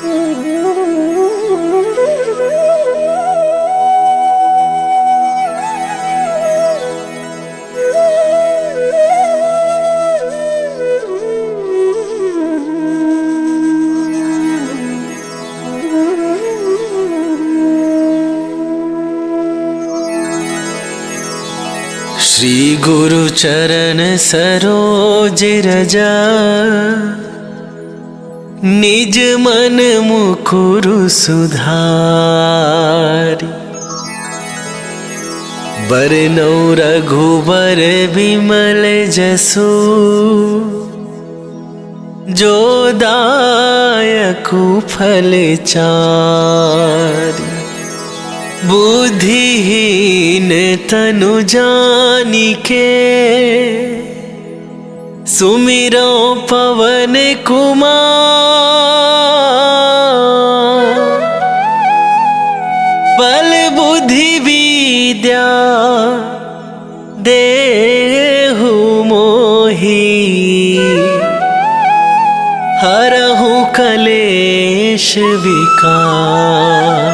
श्री गुरु चरण सरोज रजा, निज मन मुकुरु सुधारी। बरनौ रघुबर विमल जसु, जो दायकु फल चारि। बुद्धिहीन तनु जानिके, सुमिरो पवन कुमार। बल बुद्धि विद्या देहु मोहि, हरहु कलेश विकार।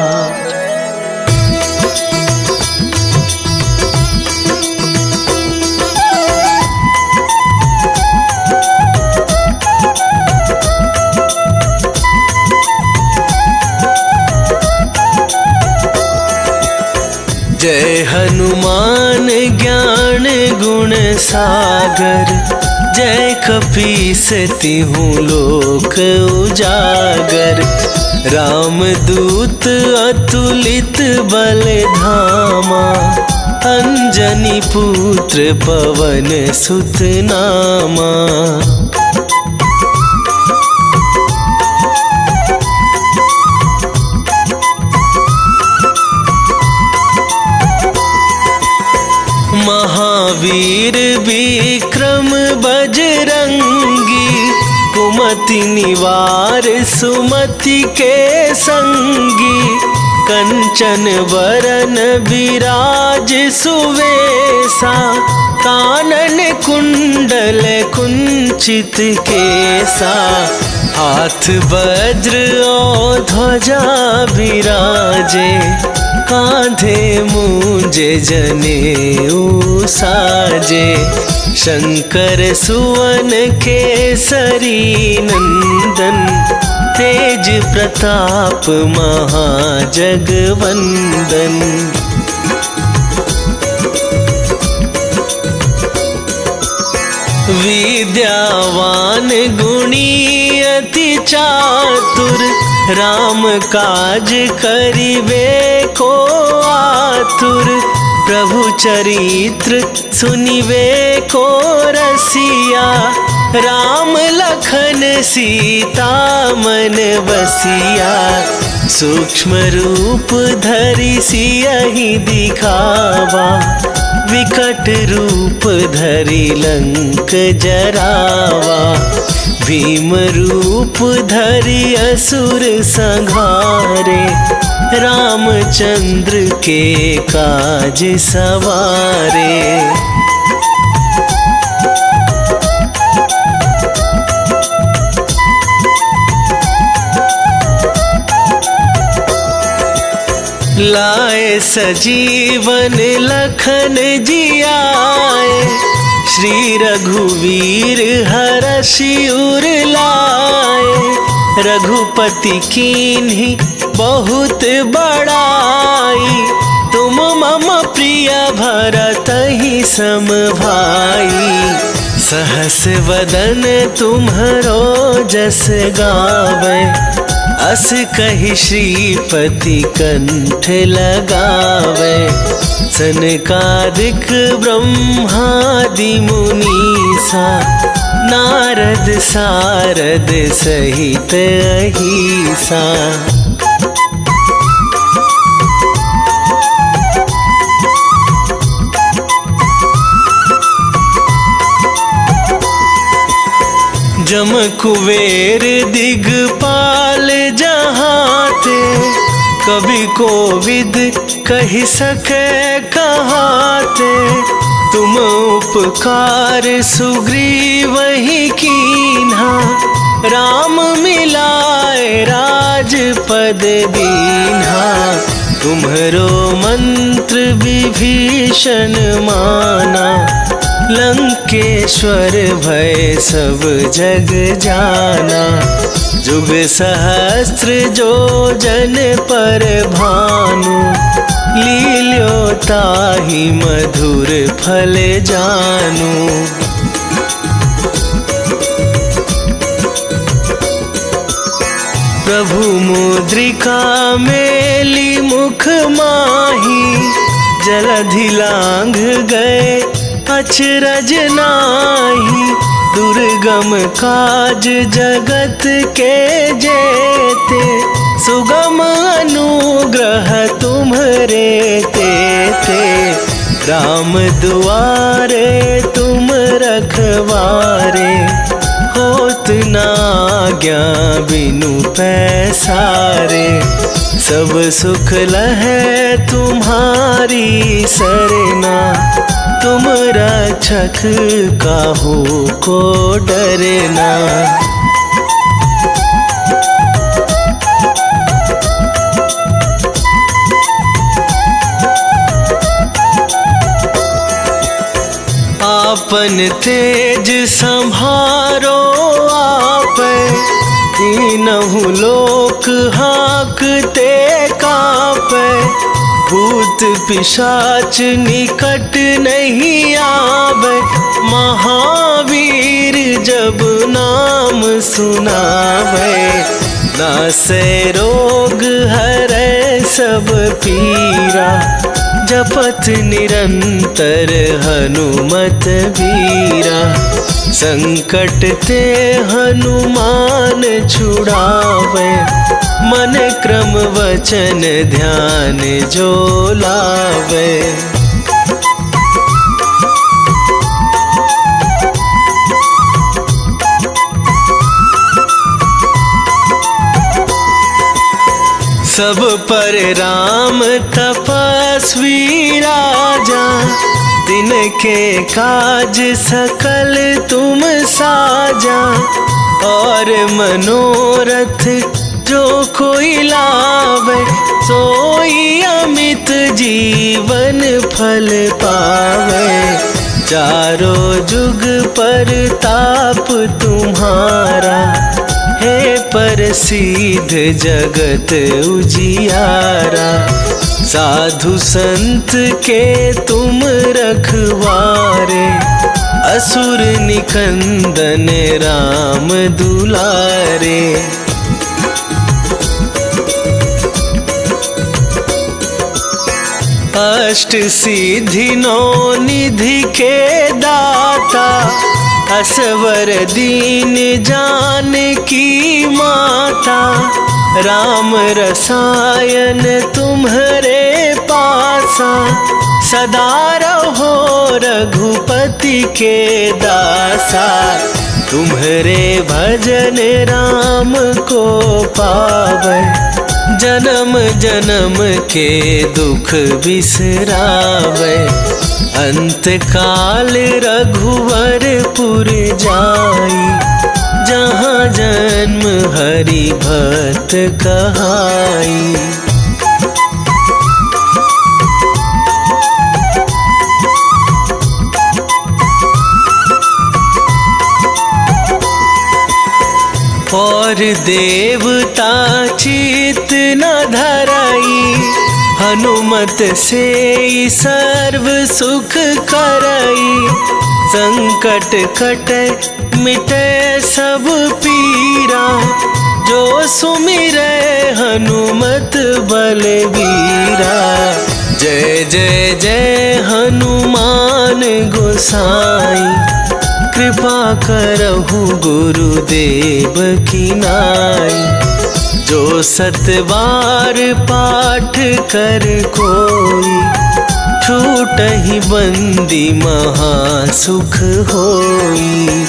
जय हनुमान ज्ञान गुण सागर, जय कपीस तिहु लोक उजागर। रामदूत अतुलित बल धामा, अंजनी पुत्र पवन सुत नामा। महावीर विक्रम बजरंगी, कुमति निवार सुमति के संगी। कंचन वरन विराज सुवेसा, कानन कुंडल कुंचित केसा। हाथ वज्र और ध्वजा विराजे, कांधे मूंज जनेऊ साजे। शंकर सुवन केसरी नंदन, तेज प्रताप महाजगवंदन। विद्यावान गुणी अति चातुर, राम काज करिबे को आतुर। प्रभु चरित्र सुनिबे को रसिया, राम लखन सीता मन बसिया। सूक्ष्म रूप धरि सियहि दिखावा, विकट रूप धरि लंक जरावा। भीम रूप धरि असुर संहारे, रामचंद्र के काज सवारे। लाए सजीवन लखन जियाए, श्री रघुवीर हरषि उर लाए। रघुपति कीन्ही बहुत बड़ाई, तुम मम प्रिय भरतहि सम भाई। सहस वदन तुम्हरो जस गावे, अस कहि श्रीपति कंठ लगावे। सनकादिक ब्रह्मादि मुनीसा, नारद सारद सहित अहिसा। जम कुबेर दिगपाल जहाते, कवि कोविद कहि सके कहाते। तुम उपकार सुग्रीव ही कीन्हा, राम मिलाए राज पद दीन्हा, तुम्हरो मंत्र विभीषण माना। लंकेश्वर भय सब जग जाना, जुग सहस्त्र जो जन पर भानु। लील्यो ताहि मधुर फल जानु। प्रभु मुद्रिका मेली मुख माही, जलधि लांघ गए अचरज नाही। दुर्गम काज जगत के जेते, सुगम अनुग्रह तुम्हरे तेते। राम दुआरे तुम रखवारे, होत न आज्ञा बिनु पैसारे। सब सुख लहै तुम्हारी सरना, तुम रक्षक काहू को डरना। आपन तेज संभारो आपै, तीनहु लोक हाँकते कापै। भूत पिशाच निकट नहीं आवे, महावीर जब नाम सुनावे। नासै रोग हरै सब पीरा, जपत निरंतर हनुमत बीरा। संकट ते हनुमान छुड़ावे, मन क्रम वचन ध्यान जो लावे। सब पर राम तपस्वी राजा, तिनके काज सकल तुम साजा। और मनोरथ जो कोई लावे, सोई अमित जीवन फल पावे। चारों जुग पर ताप तुम्हारा, हे प्रसिद्ध जगत उजियारा। साधु संत के तुम रखवारे, असुर निकंदन राम दुलारे। अष्ट सिद्धि नौ निधि के दाता, असवर दीन जानकी माता। राम रसायन तुम्हरे पासा, सदा रहो रघुपति के दासा। तुम्हरे भजन राम को पावै, जन्म जन्म के दुख बिसरावे। अंत काल रघुवरपुर जाई, जहाँ जन्म हरि भक्त कहाई। और देवता चित न धराई, हनुमत से सर्व सुख करई। संकट कटे मिटे सब पीरा, जो सुमिरै हनुमत बलबीरा। जय जय जय हनुमान गोसाई, कृपा करहु गुरुदेव की नाई। जो सत बार पाठ कर कोई, छूटहि बंदी महा सुख होई।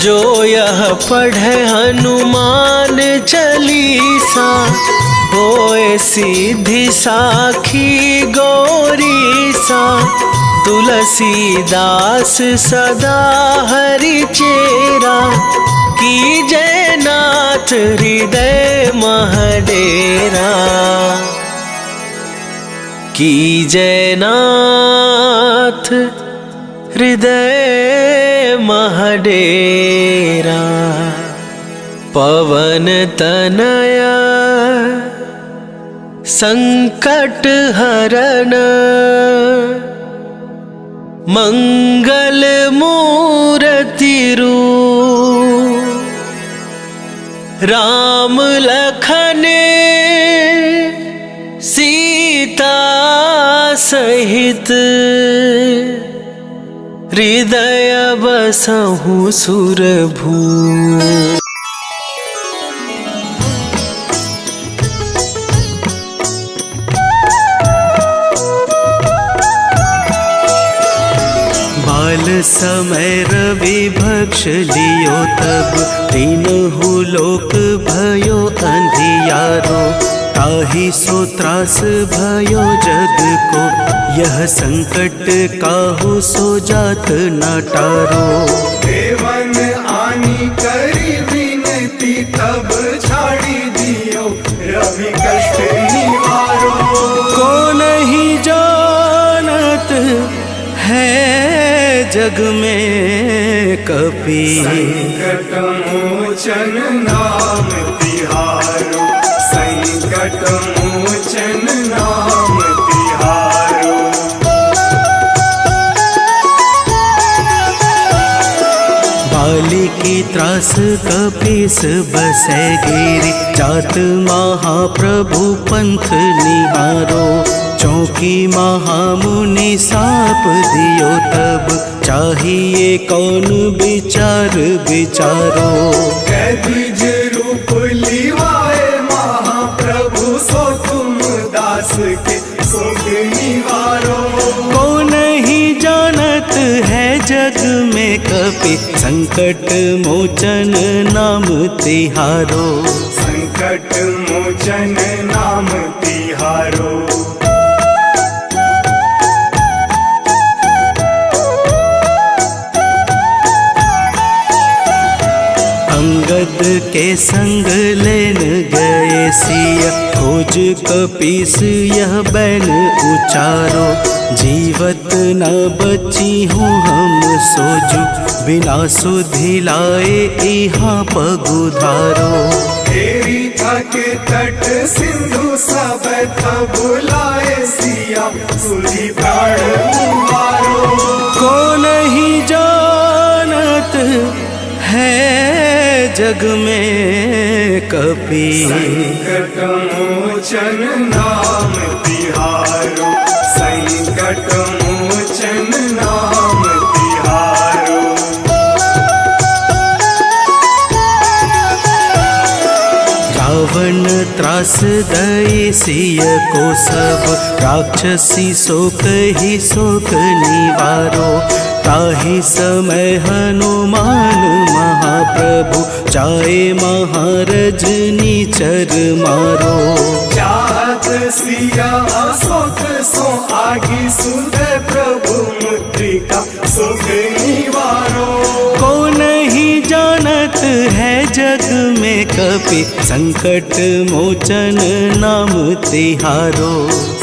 जो यह पढ़े हनुमान चालीसा, होए सीधी साखी गौरीसा। तुलसीदास सदा हरि चेरा, कीजय नाथ हृदय महडेरा, कीजय नाथ हृदय महडेरा। पवन तनया संकट हरण, मंगल मूर्ति रूप, राम लखन सीता सहित, हृदय बसहु सुरभू। बाल समय रवि भक्ष लियो तब, तीनहु लोक भयो अंधियारो, ताहि सो त्रास भयो जग को, यह संकट काहू सो जात न टारो। देवन आनी करी विनती, तब छाड़ी दियो रवि कष्ट निवारो। को नहीं जानत है जग में कपि, संकट मोचन नाम तिहारो, संकट मोचन नाम तिहारो। बाली की त्रास कपीस बसै गिरि, जात महाप्रभु पंथ निहारो, चौकी महामुनि साप दियो तब, चाहिए कौन विचार विचारो। कैदिज रूप लिवाए महाप्रभु, सो तुम दास के सुख निवारो। को नहीं जानत है जग में कपि, संकट मोचन नाम तिहारो, संकट मोचन नाम तिहारो। अंगद के संग लेन गए सिया, खोज कपीस यह बैन उचारो, जीवत न बची हूँ हम सोजू, बिना सुधि लाए यहाँ पगुधारो। तेरी थक तट सिंधु सब तब बुलाए सिया, सुधि प्राण उबारो। को नहीं जानत है जग में कपि, संकट मोचन नाम तिहारो, संकट मोचन नाम तिहारो। रावण त्रास दई सिय को सब, राक्षसी शोक ही शोक निवारो, ताहि समय हनुमान महाप्रभु, जाए महारजनी चर मारो। चाहत सिया अशोक सो आगी, सुध प्रभु मुद्रिका सुख निवारो। को नहीं जानत है जग में कपि, संकट मोचन नाम तिहारो,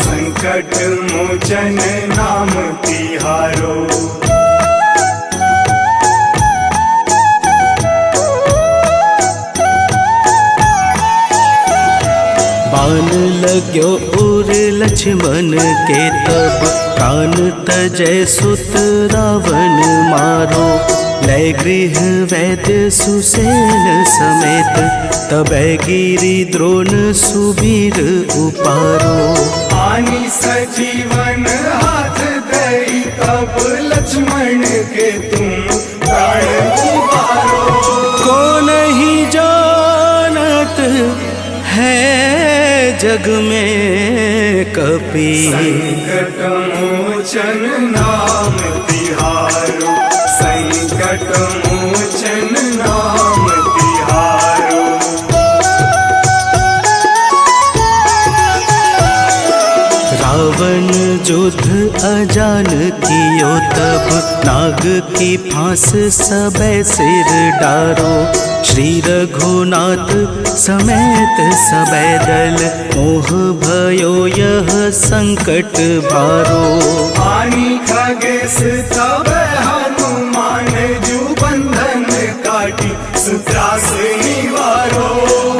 संकट मोचन नाम तिहारो। बाण लाग्यो उर लक्ष्मण के तब, प्राण तजय सुत रावण मारो, लय गृह वैद्य सुसेन समेत, तबै गिरि द्रोण सुबीर उपारो। आनी सजीवन हाथ दई, तब लक्ष्मण के तुम प्राण उबारो। को नहीं जानत है जग में कपि, संकट मोचन नाम तिहारो, संकट मोचन नाम तिहारो। रावण युद्ध अजान कियो तब नाग की फांस सबे सिर डारो। श्री रघुनाथ समेत सबे दल मोह भयो यह संकट भारो। आनी खगेश तब हनुमान जू बंधन काटी सुत्रास निवारो।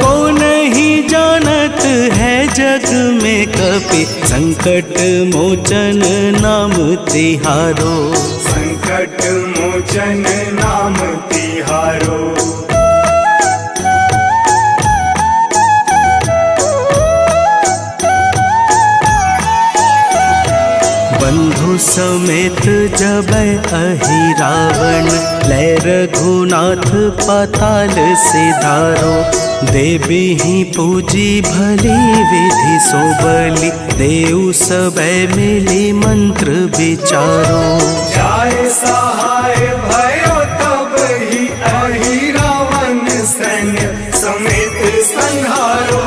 को नहीं जानत है जग में कपि संकट मोचन नाम तिहारो। संकट मोचन नाम तिहारो। बंधु समेत जबै अहि रावण लै रघुनाथ पाताल सिधारो। देवी ही पूजी भली विधि सो बलि देव सबे मिली मंत्र विचारो। जाय सहाय भयो तब ही अहि रावण सैन्य समेत संहारो।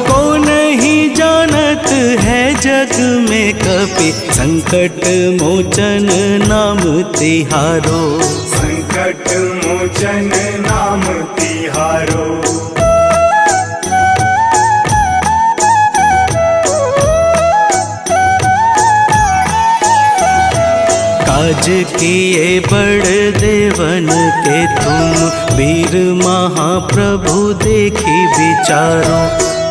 को नहीं जानत है जग में कपि संकट मोचन नाम तिहारो। संकट मोचन नाम तिहारो। काज किए बड़ देवन के तुम वीर महाप्रभु देखी विचारो।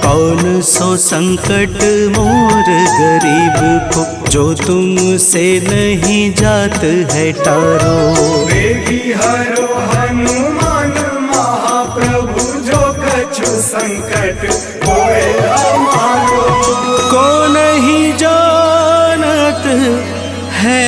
कौन सो संकट मोर गरीब को जो तुमसे नहीं जात है टारो। वेगी हरो हनुमान महाप्रभु जो कछु संकट होए हमारो। को नहीं जानत है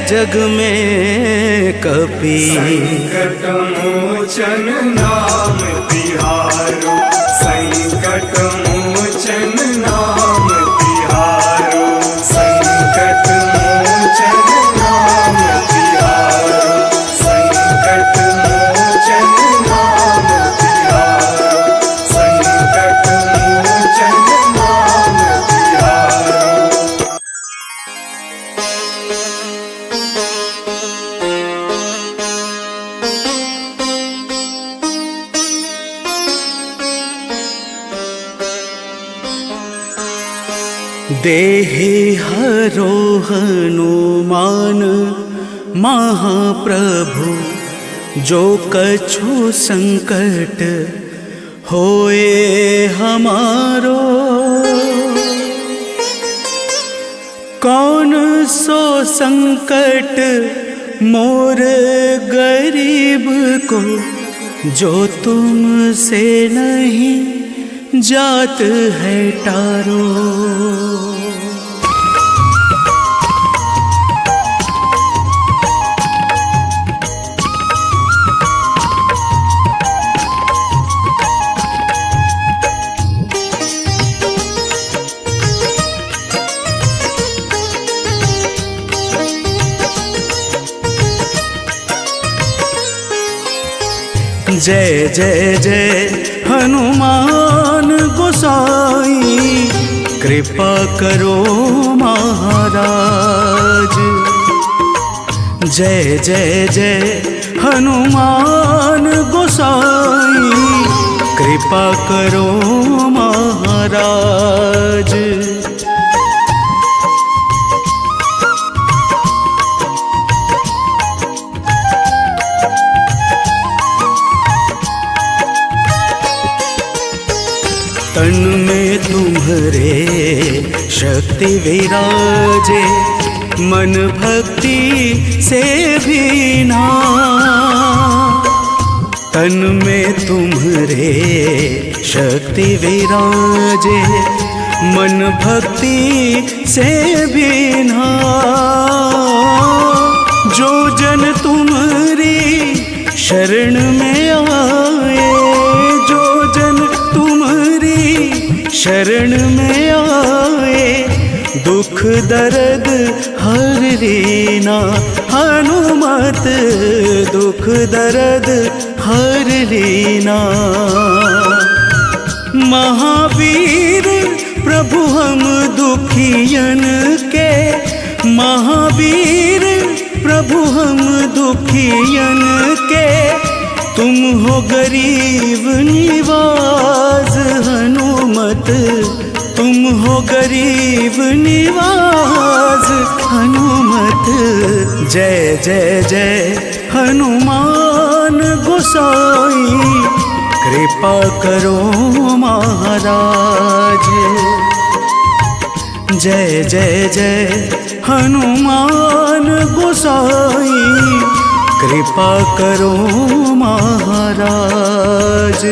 जग में कपि संकट मोचन नाम तिहारो। संकट मोचन नाम तिहारो। संकट मोचन नाम तिहारो। संकट मोचन नाम तिहारो। संकट मोचन नाम तिहारो। देहि हरो हनुमान महाप्रभु जो कछु संकट होए हमारो। कौन सो संकट मोर गरीब को जो तुमसे नहीं जात है टारो। जय जय जय हनुमान गोसाई कृपा करो महाराज। जय जय जय हनुमान गोसाई कृपा करो महाराज। तन में तुम्हारे शक्ति विराजे मन भक्ति से भी ना। तन में तुम्हारे शक्ति विराजे मन भक्ति से भी ना। जो जन तुम्हारी शरण में आए, जो जन तुम्हारी शरण में आए, दुख दर्द हर लेना हनुमत, दुख दर्द हर लेना। महावीर प्रभु हम दुखियन के महावीर प्रभु हम दुखियन के, तुम हो गरीब निवाज हनुमत, तुम हो गरीब निवाज हनुमत। जय जय जय हनुमान गोसाई, कृपा करो महाराज। जय जय जय हनुमान गोसाई, कृपा करो महाराज।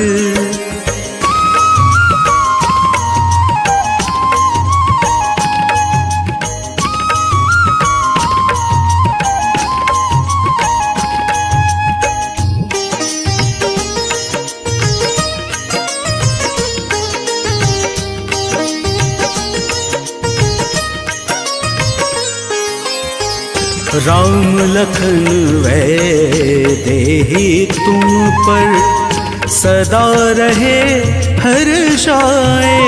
राम लखन वैदेही तुम पर सदा रहे हर्षाए।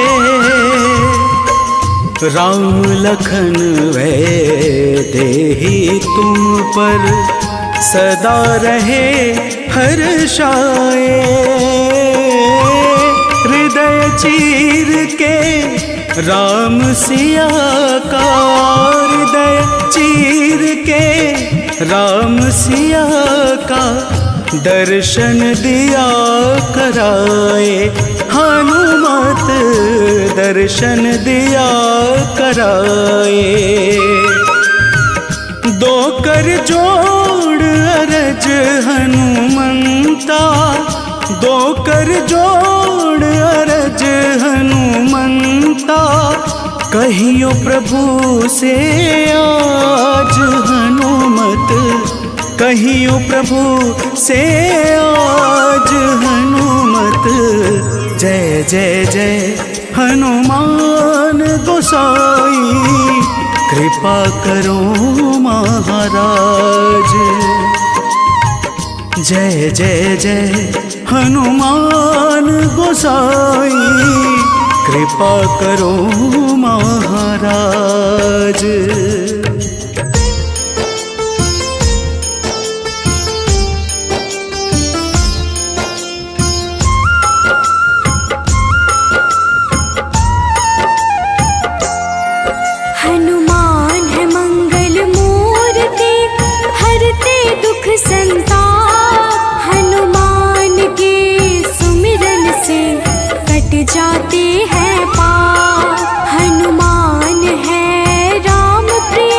राम लखन वैदेही तुम पर सदा रहे हर्षाए। हृदय चीर के राम सिया का, हृदय चीर के राम सिया का दर्शन दिया कराए। हनुमत दर्शन दिया कराए। दो कर जोड़ अरज हनुमंता, दो कर जोड़ अरज हनुमंता। कहियो प्रभु से आज हनुमत, कहियो प्रभु से आज हनुमत। जय जय जय हनुमान गोसाई, कृपा करो महाराज। जय जय जय हनुमान गोसाई, कृपा करो महाराज। हनुमान है मंगल मूर्ति, हरते दुख संताप। हनुमान के सुमिरन से कट जाते हैं पाप। हनुमान है राम प्रिय,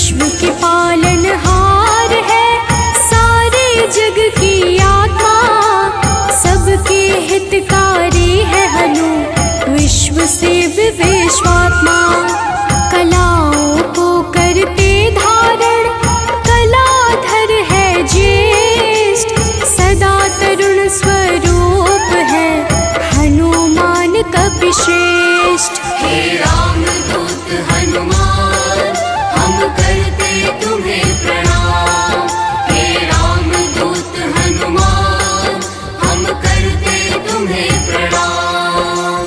विश्व के पालनहार है, सारे जग की आत्मा, सबके हितकारी है हनु, विश्व से विश्वात्मा। कलाओं को करते धारण, कलाधर है ज्येष्ठ, सदा तरुण स्वरूप है हनुमान कपिश्रेष्ठ। हे रामदूत हनुमान, हम करते तुम्हें प्रणाम। हे रामदूत हनुमान, हम करते तुम्हें प्रणाम।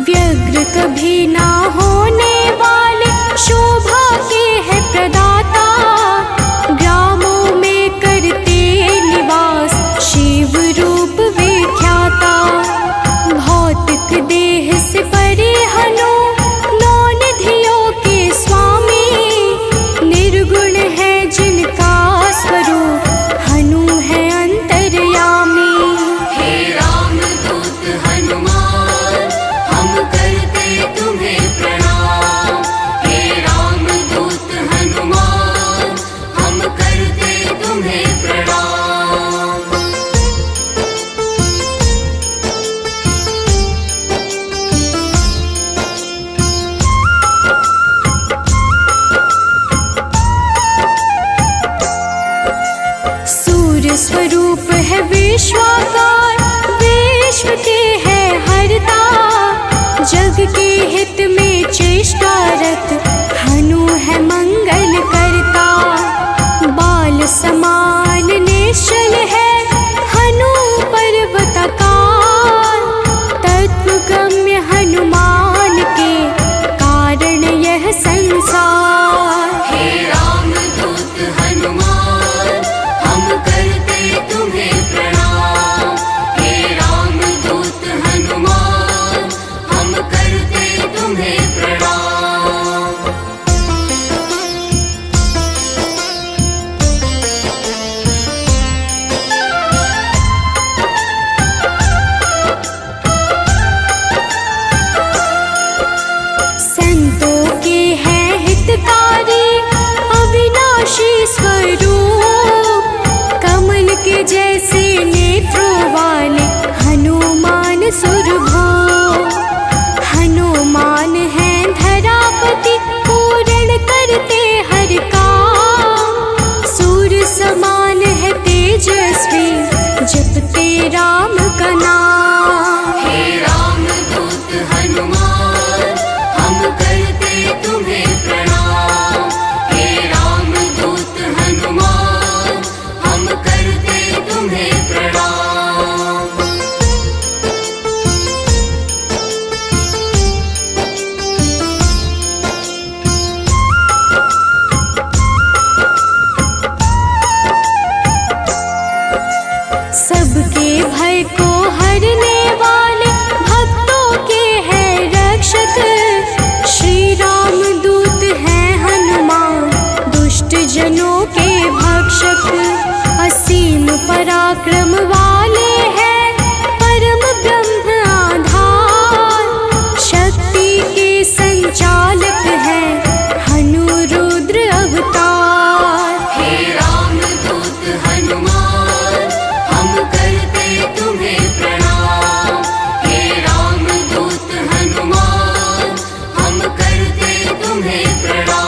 व्यग्र कभी ना होने वाले, शोभा के है प्रदाता, ग्रामों में करते निवास, शिव रूप विख्याता। भौतिक देह से परे हनु, नौ निधियों के स्वामी, निर्गुण है जिनका स्वरूप, हनु है अंतर्यामी। हे रामदूत हनुमान, हम करते तुम्हें प्रणाम। हे रामदूत हनुमान, हम करते तुम्हें प्रणाम। सूर्य स्वरूप है विश्वाकार, विश्व के है हरता, जग के हित में चेष्टारत, हनु है मंगल करता। बाल समान निश्चल है हनु पर्वताकार, तत्वगम्य हनुमान के कारण यह संसार। हे रामदूत हनुमान, हम करते तुम्हें प्रणाम। हे रामदूत हनुमान, हम करते तुम्हें प्रणाम। संतों के हैं हितकारी, अविनाशी स्वरूप, कमल के जैसे नेत्रों वाले हनुमान सुरभो। हनुमान है धरापति, पूर्ण करते हर काम, सूर्य समान है तेजस्वी, जपते राम का नाम। हे रामदूत हनुमान, हम करते तुम्हें प्रणाम। हे रामदूत हनुमान, हम करते तुम्हें प्रणाम। सबके भय को हरने वाले, भक्तों के हैं रक्षक, श्री राम दूत हैं हनुमान, दुष्ट जनों के भक्षक। असीम पराक्रम वाले हैं, परम ब्रह्म आधार, शक्ति के संचालक हैं हनु रुद्र अवतार। हे रामदूत हनुमान, हम करते तुम्हें प्रणाम। हे रामदूत हनुमान, हम करते तुम्हें प्रणाम।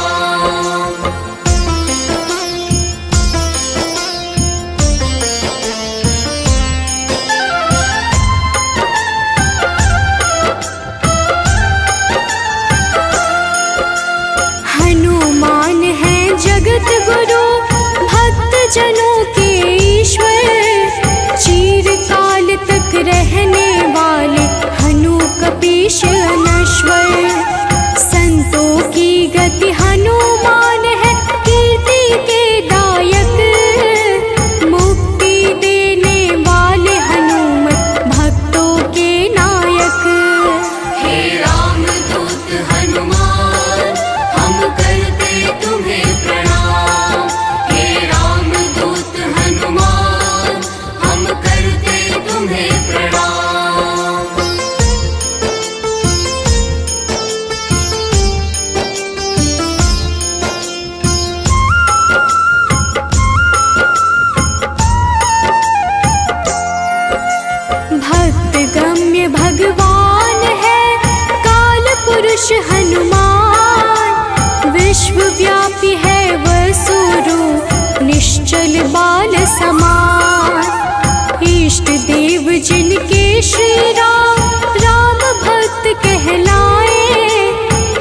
समान। इष्ट देव जिनके श्री राम राम भक्त कहलाए,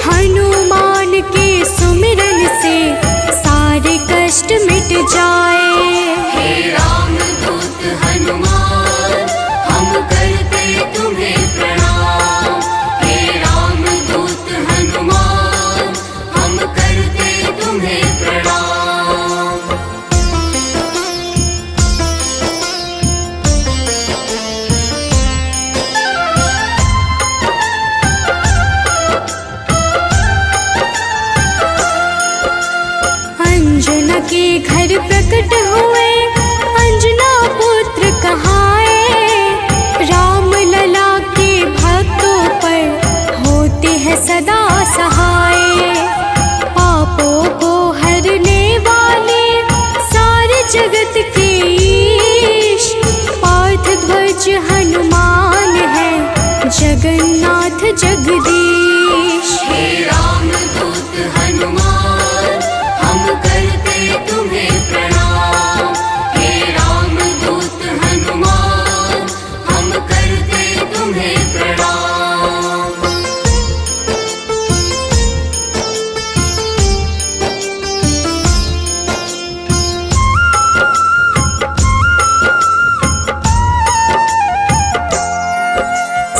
हनुमान के सुमिरन से सारे कष्ट मिट जाए। हे राम दूत हनुमान हम करते तुम्हें प्रणाम। हे राम दूत हनुमान हम करते तुम्हें प्रणाम। अंजना के घर प्रकट हुए अंजना पुत्र कहाए, राम लला के भक्तों पर होते हैं सदा सहाय। पापों को हरने वाले सारे जगत के ईश, पार्थ ध्वज हनुमान है जगन्नाथ जगदीश। हे राम दूत हनुमान हम करते तुम्हें प्रणाम। हे राम दूत हनुमान हम करते तुम्हें प्रणाम।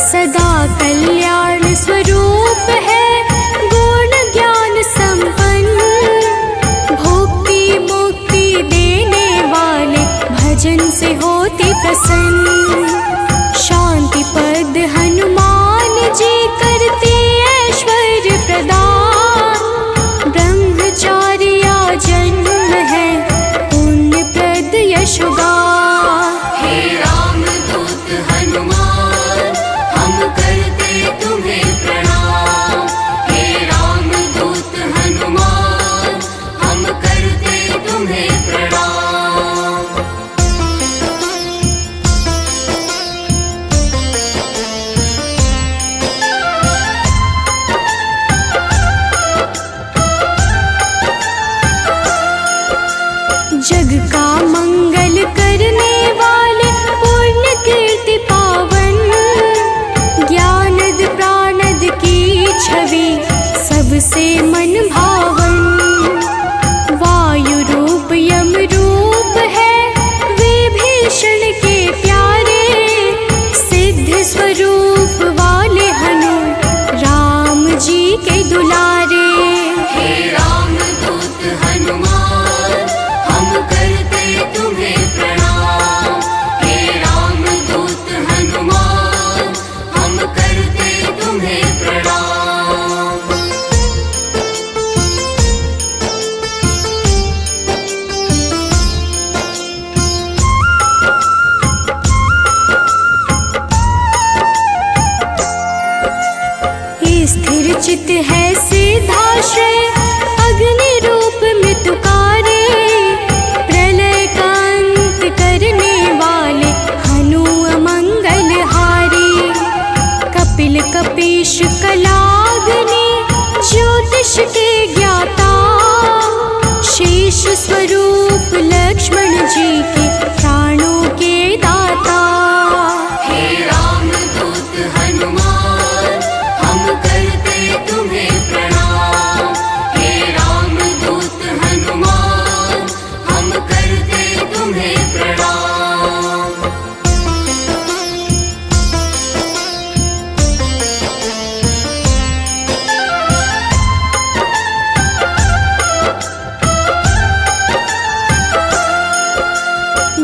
सदा कल्याण स्वरूप है गुण ज्ञान संपन्न, भुक्ति मुक्ति देने वाले भजन से होते प्रसन्न। शांति पद हनुमान जी करते ऐश्वर्य प्रदान, ब्रह्मचार्य जन्म है पुण्य प्रद यशोगान। हे राम दूत हनुमान हम करते तुम्हें प्रणाम। हे राम दूत हनुमान हम करते तुम्हें प्रणाम। जग का मंगल करने वाले पुण्य कीर्ति पावन, ज्ञानद प्राणद की छवि सबसे मन भावन। वायु रूप यम रूप है विभीषण के प्यारे, सिद्ध स्वरूप वाले हनु राम जी के दुलारे। हे राम दूत हनुमान हम करते तुम्हें प्रणाम। हे राम दूत हनुमान हम करते तुम्हें प्रणाम। स्थिर चित है सिद्धाश्रय अग्नि रूप में तुकारे, प्रलय का अंत करने वाले हनु अमंगल हारी। कपिल कपीश कलाग्नि ज्योतिष के ज्ञाता, शेष स्वरूप लक्ष्मण जी के प्राणों के दाता। हे राम दूत हनुमान हम करते तुम्हें प्रणाम। हे राम दूत हनुमान हम करते तुम्हें प्रणाम।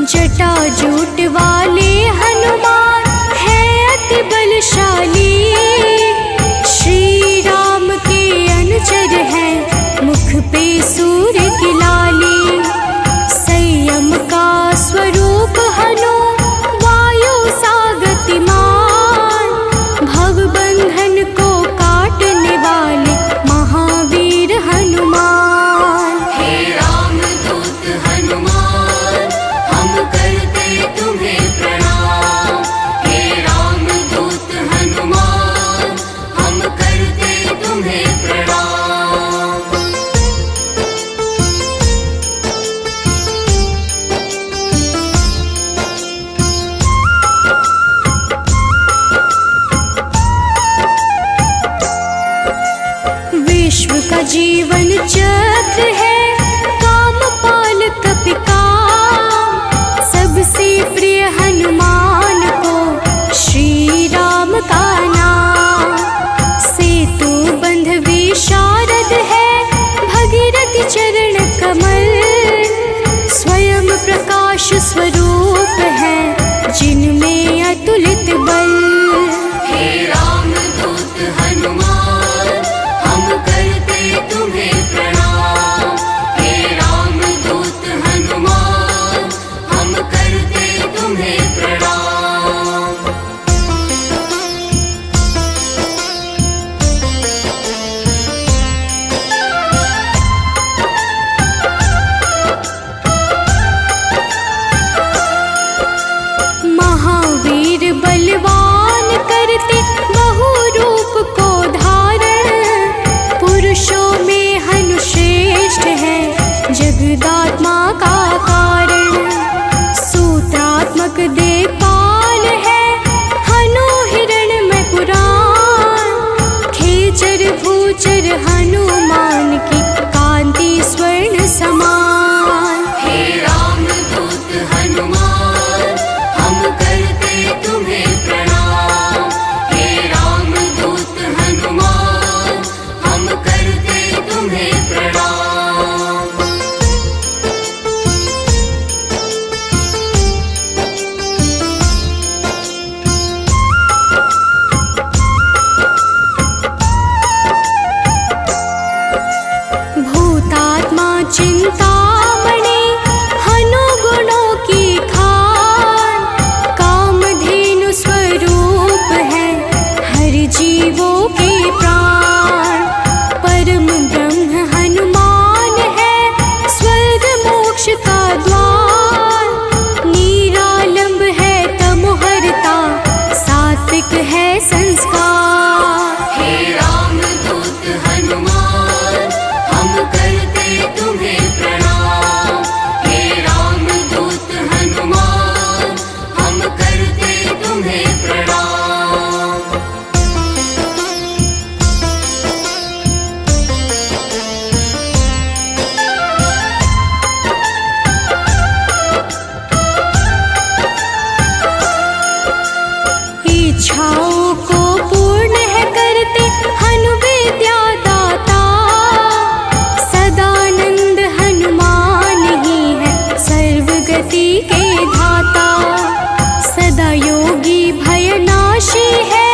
जटाजूट वाले हनुमान है अति बलशाली, श्री राम के अनुचर है मुख पे सूर्य की लाली। संयम का स्वरूप हनु वायु सा गतिमान, भवबंधन को काटने वाले महावीर हनुमान। हे राम दूत हनुमान हम करते तुम्हें प्रणाम। हे राम दूत हनुमान हम करते तुम्हें प्रणाम। जीवन चक्र है कामपाल कपिकाम। सबसे प्रिय हनुमान को श्री राम का नाम। सेतु बंध विशारद है भगीरथ चरण कमल। स्वयं प्रकाश स्वरूप है जिनमें अतुलित बल। हे राम दूत हनुमान हम करते तुम्हें प्रणाम। हे राम दूत हनुमान हम करते तुम्हें प्रणाम। महावीर बलवान करते बहु रूप को धारण। पुरुषों में हनु श्रेष्ठ है जगदात्मा का कारण। सूत्रात्मक देवपाल है हनु हिरण्मय पुराण। खेचर भूचर हनुमान की कांति स्वर्ण समान। हे राम दूत हनुमान हम करते तुम्हें प्रणाम। हे राम दूत हनुमान हम करते तुम्हें प्रणाम। भूतात्मा चिंतामणि हनु गुणों की खान। कामधेनु स्वरूप है हर जीवों के प्राण। परम ब्रह्म हनुमान है स्वर्ग मोक्ष का द्वार। निरालंब है तमोहरता सात्विक है संस्कार। हे राम दूत हनुमान हम करते तुम्हें प्रणाम। हे राम दूत हनुमान हम करते तुम्हें प्रणाम। इच्छाओं को पूर्ण है करते हनु विद्या दाता। सदानंद हनुमान ही है सर्वगति के धाता। सदा योगी भयनाशी है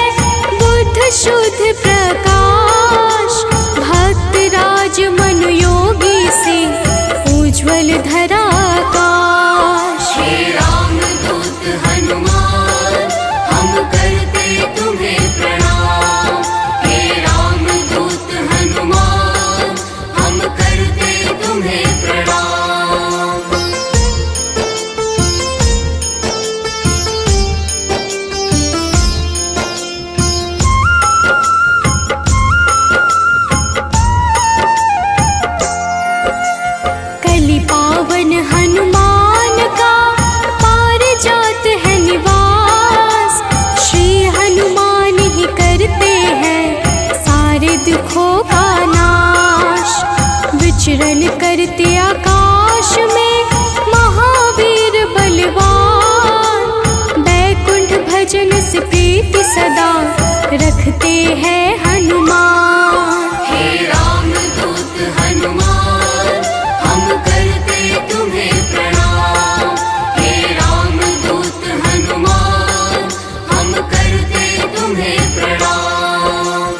बुद्ध शुद्ध प्रकाश। भक्त राज मनु योगी से उज्ज्वल धरा आकाश। हे राम दूत हनुमान हम करते तुम्हें प्रणाम। हे राम दूत हनुमान हम करते तुम्हें प्रणाम। कलि पावन हनुमान का पारिजात है निवास। श्री हनुमान ही करते हैं सारे दुखों का नाश। विचरण करते आकाश में महावीर बलवान। बैकुंठ भजन से प्रीति सदा रखते हैं हनुमान। हे राम दूत हनुमान हम करते तुम्हें प्रणाम। हे राम दूत हनुमान हम करते तुम्हें प्रणाम।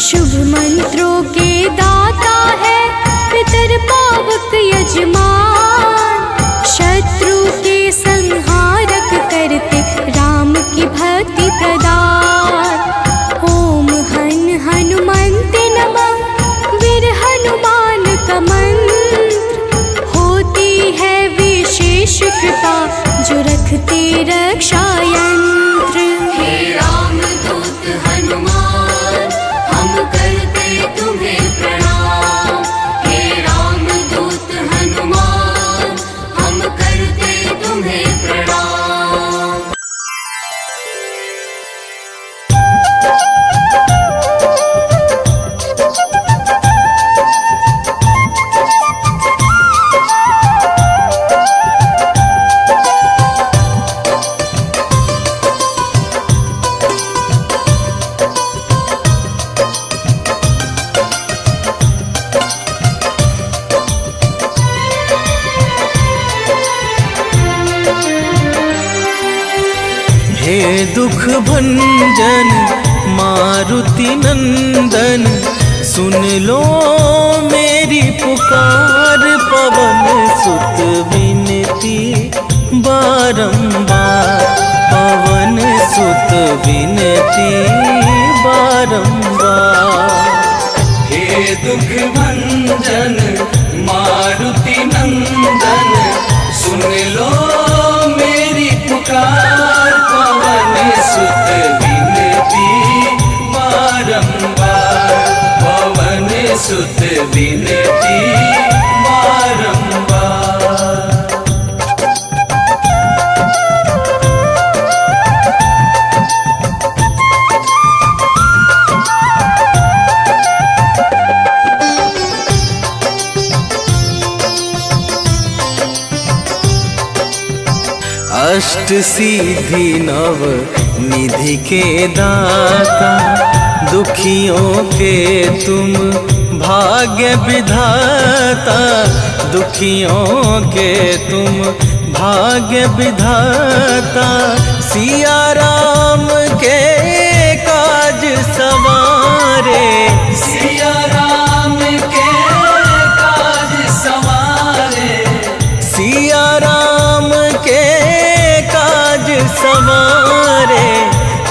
शुभ मंत्रों के दाता है पितर पावक यजमान। शत्रु के संहारक करते राम की भक्ति प्रदान। ओम हन हनुमन्ते नमः वीर हनुमान का मंत्र। होती है विशेष कृपा जो रखते रक्षा यंत्र। हे राम दूत हनुमान हम करते तुम्हें प्रणाम। हे राम दूत हे दुख भंजन मारुति नंदन, सुन लो मेरी पुकार। पवन सुत विनती बारंबार, पवन सुत विनती बारंबार। हे दुख भंजन मारुति नंदन, सुन लो मेरी पुकार। पवन सुत विनती बारंबार, पवन सुत विनती बारंबार। अष्ट सिद्धि नव निधि के दाता, दुखियों के तुम भाग्य विधाता। दुखियों के तुम भाग्य विधाता, सिया राम के काज सवारे। सिया राम के काज सवारे, सिया राम के काज सवारे।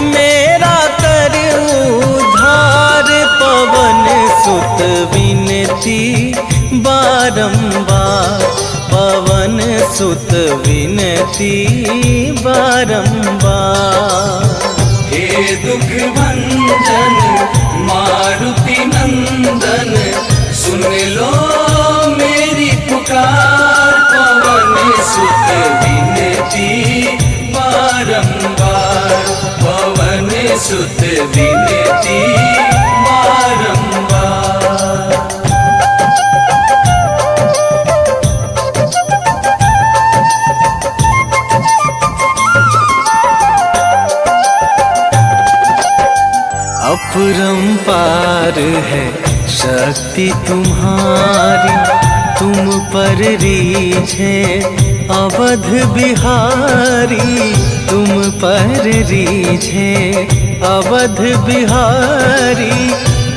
मेरा कर उद्धार, पवन सुत विनती बारंबार, पवन सुत विनती बारंबार। हे दुख भंजन मारुति नंदन, सुन लो मेरी पुकार। पवन सुत विनती बारंबार, पवन सुत विनती बारंबार। अपरंपार है शक्ति तुम्हारी, तुम पर रीझे अवध बिहारी। तुम पर रीझे अवध बिहारी,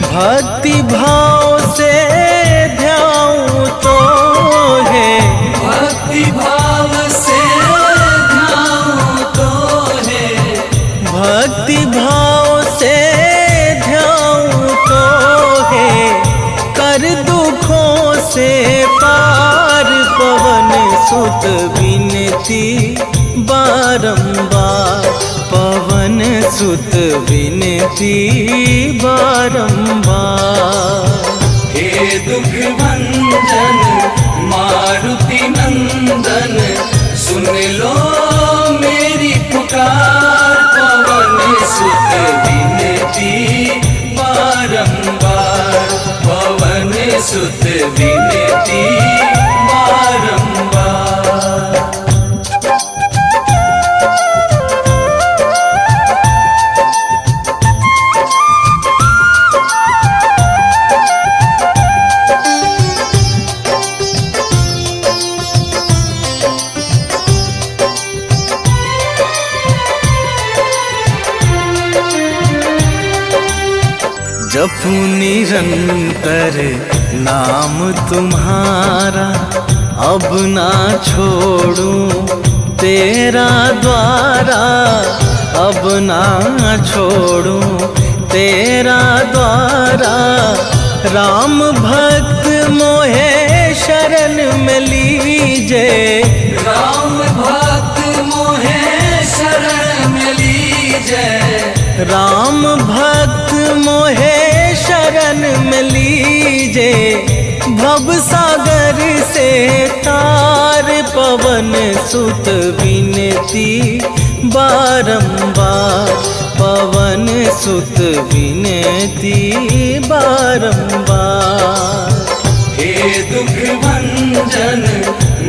भक्ति भाव से ध्याऊं तो है। भक्ति भाव से ध्याऊं तो है, भक्ति भाव से ध्याऊं तो है। कर दुखों से पार, पवन सुत विनती बारंबार, पवन सुत विनती बारंबार। हे दुख भंजन मारुति नंदन, सुन लो मेरी पुकार। पवन सुत विनती बारंबार, पवन सुत विनती बारंबार। जपू निरंतर नाम तुम्हारा, अब ना छोड़ूं तेरा द्वारा। अब ना छोड़ूं तेरा द्वारा। राम भक्त मोहे शरण में लीजे, राम भक्त मोहे शरण में लीजे। राम भक्त मोहे शरण में लीजे। भव सागर से तार, पवन सुत विनती बारंबार, पवन सुत विनती बारंबार। हे दुख भंजन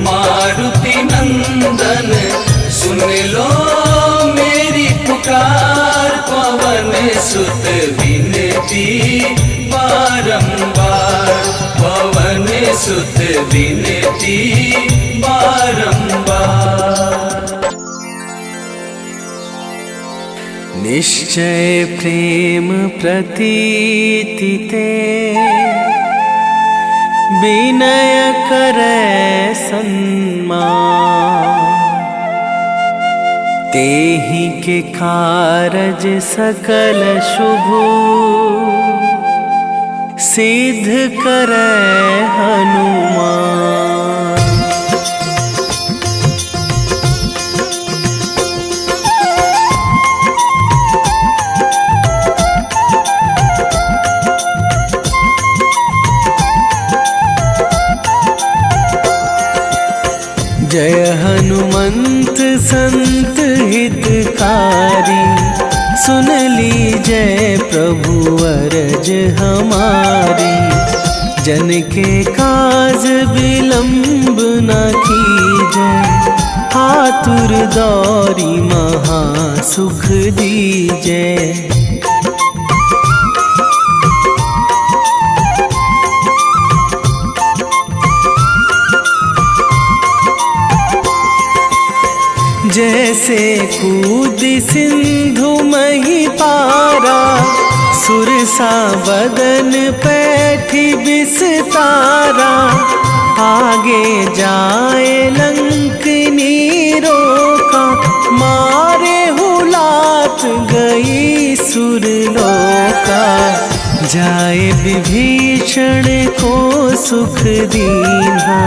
मारुति नंदन, सुन लो मेरी पुकार। पवन सुत विनती बारंबार, पवन सुत विनती बारंबार। निश्चय प्रेम प्रतीति ते विनय करे सन्मान। तेहि के कारज सकल शुभ सिद्ध करे हनुमान। जय हनुमंत संत हितकारी, सुन लीजय प्रभु अरज हमारी। जन के काज विलंब न कीजय, आतुर दौरी महा सुख दीजय। जैसे कूद सिंधु मही पारा, सुरसा बदन पैठी बिस्तारा। आगे जाए लंकनी रोका, मारे हुलात गई सुरलोका। जाए विभीषण को सुख दीन्हा,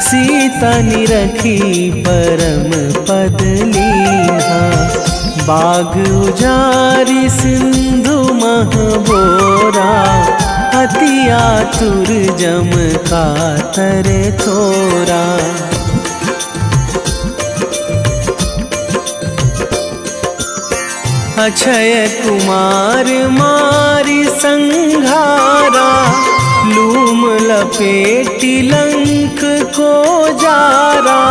सीता निरखी परम पद लीन्हा। बाग उजारी सिंधु महबोरा, अति आतुर जम कातर थोरा। अक्षय कुमार मारी संघारा, लूम लपेटी लंक को जारा।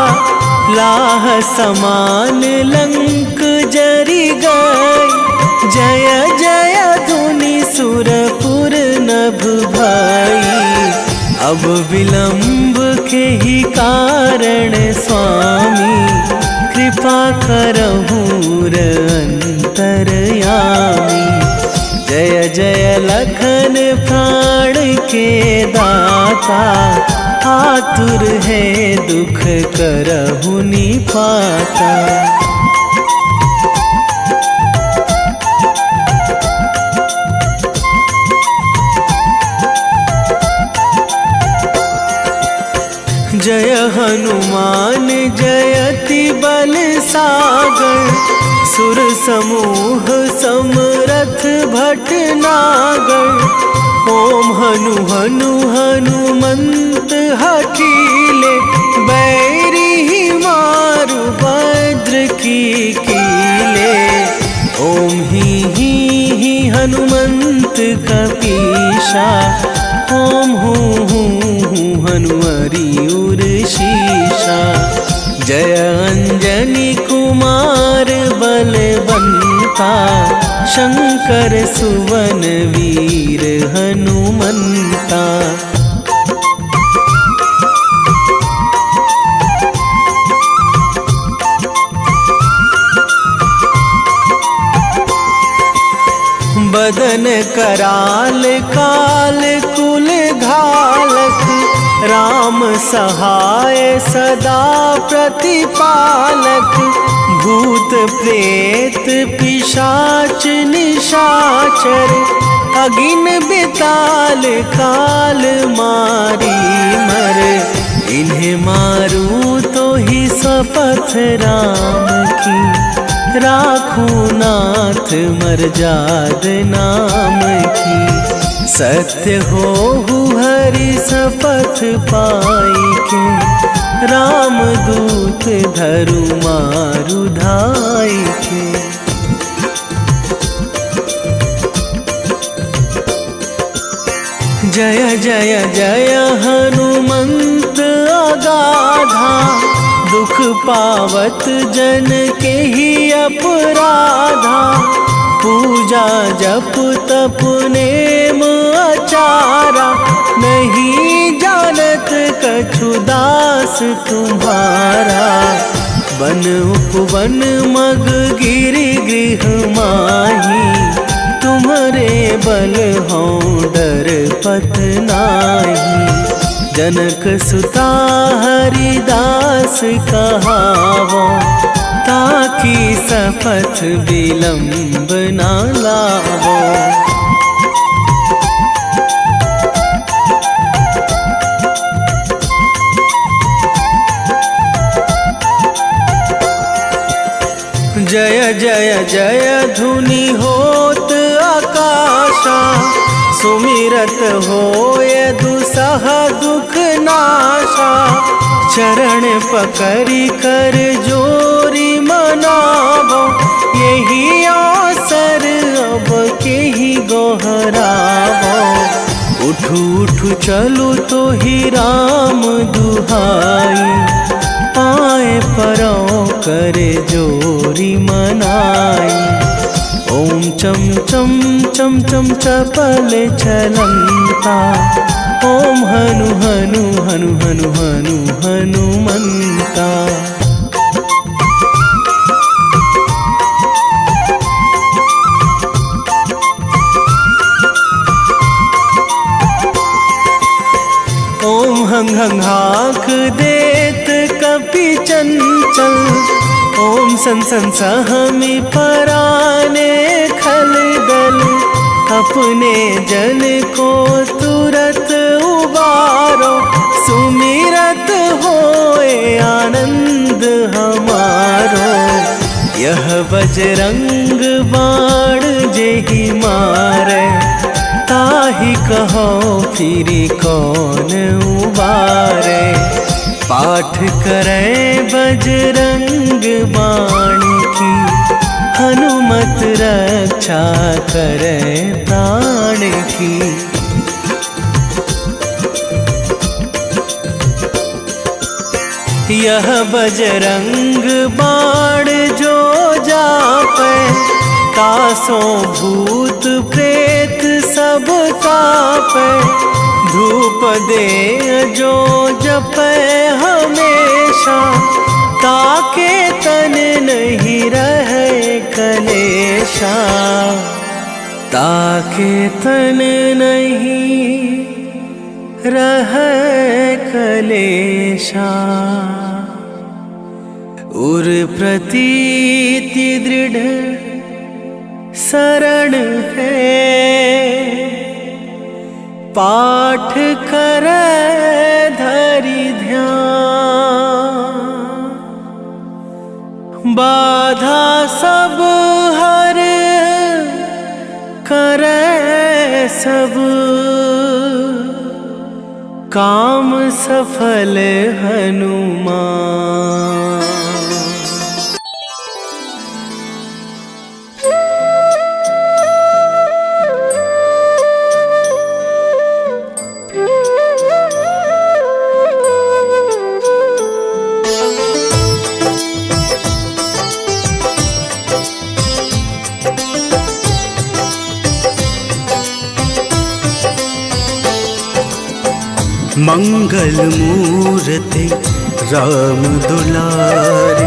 लाह समान लंक जरी गई, जय जय धुनि सुरपुर नभ भई। अब विलंब के ही कारण स्वामी, कृपा करहु अंतरयामी। जय जय लखन प्राण के दाता, आतुर है दुख करहु निपाता। जय हनुमान जयति बल सागर, सुर समूह समरथ भटनागर। ओम हनु हनु हनुमंत हठीले, बैरी मारु भद्र की कीले। ओम ही हनुमंत कपीशा, ओम हूँ हनुमरि उर शीशा। जय अंजनी कुमार बलवंता, शंकर सुवन वीर हनुमंता। बदन कराल काल कुल घालक, राम सहाय सदा प्रतिपालक। भूत प्रेत पिशाच निशाचर, अगिन बिताल काल मारी मर। इन्हें मारू तो ही शपथ राम की, राखूं नाथ मर्याद नाम की। सत्य हो हरि शपथ पाई के, राम दूत धरु मारु धाई के। जय जय जय हनुमंत अगाधा, दुख पावत जन के ही अपराधा। पूजा जप तप नेम आचारा, नहीं जानत कछु दास तुम्हारा। वन उपवन मग गिरि गृह माही, तुम्हारे बल हों डर पत नाही। जनक सुता हरिदास कहावो, ताकि सपथ विलंब ना लावो। जय जय जय धुनि होत आकाशा, सुमिरत होय दुसह दुख नाशा। चरण पकड़ी कर जोरी मनावो, यही अवसर अब के ही गोहरावो। उठू उठू चलू तो ही राम दुहाई, पाए परो करे जोरी मनाई। ओम चम चम चम चम चपल चलंता, ओम हनु हनु हनु हनु हनु हनुमंता। ओम हंग हंग हाक देत कपि चंचल, ओम सन सन सहमी पराने खल दल। अपने जन को तुरत उबारो, सुमिरत होए आनंद हमारो। यह बजरंग बाण जेहि मारे, ताहि कहो फिरी कौन उबारे। पाठ करें बजरंग बाण की, हनुमत रक्षा करें प्राण की। यह बजरंग बाण जो जापे, तासों भूत प्रेत सब कापे। धूप दे जो जपे हमेशा, ताके तन नहीं रहे कलेशा। ताके तन नहीं रहे कलेशा। उर प्रतीति दृढ़ शरण है, पाठ करे धरि ध्यान। बाधा सब हर करे सब, काम सफल हनुमान। मंगल मूर्ति राम दुलारे,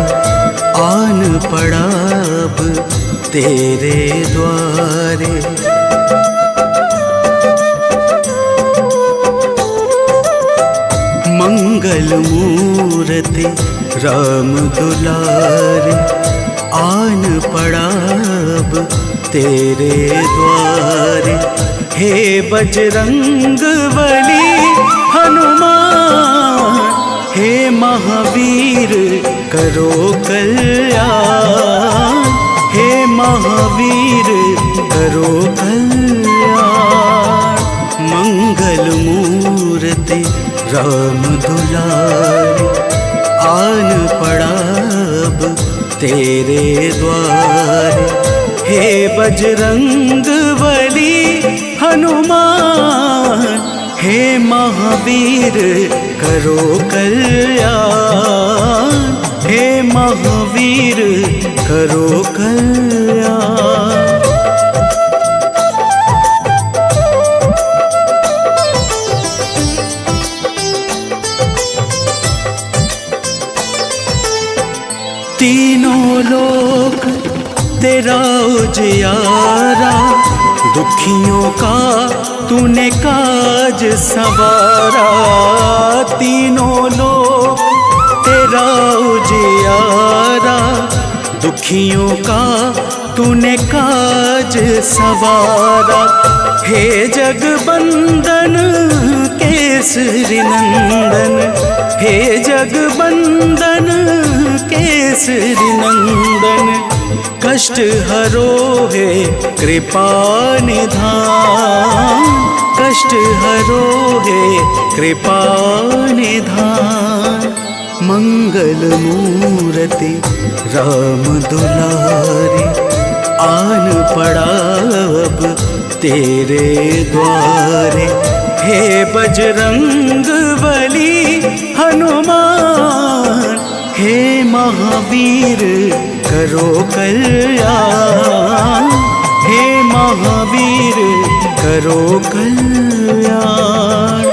आन पड़ा अब तेरे द्वारे। मंगल मूर्ति राम दुलारे, आन पड़ा अब तेरे द्वारे। हे बजरंग बली हनुमान, हे महावीर करो कल्याण। हे महावीर करो कल्याण। मंगल मूर्ति राम दुलारे, आन पड़ा अब तेरे द्वारे। हे बजरंग बली हनुमान, हे महावीर करो कल्याण। हे महावीर करो कल्याण। तीनों लोक तेरा उजियारा, दुखियों का तूने काज संवारा। तीनों लोक तेरा उजियारा, दुखियों का तूने काज संवारा। हे जगबंदन केसरी नंदन, हे जगबंदन केसरी नंदन, कष्ट हरो है कृपा निधान, कष्ट हरो है कृपा निधान। मंगल मूर्ति राम दुलारे, आन पड़ा अब तेरे द्वारे। हे बजरंग बली हनुमान, हे महावीर करो कल्याण, हे महावीर करो कल्याण।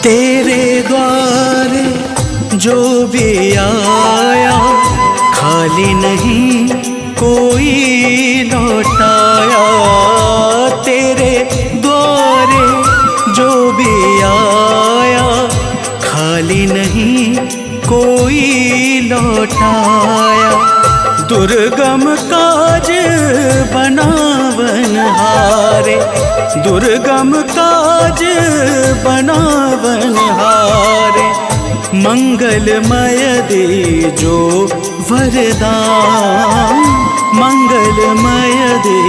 तेरे द्वारे जो भी आया, खाली नहीं कोई लौटाया। तेरे द्वारे जो भी आया, खाली नहीं कोई लौटाया। दुर्गम काज बनावन हारे, दुर्गम काज बनावन हारे। मंगलमय दे जो वरदान, मंगलमय दे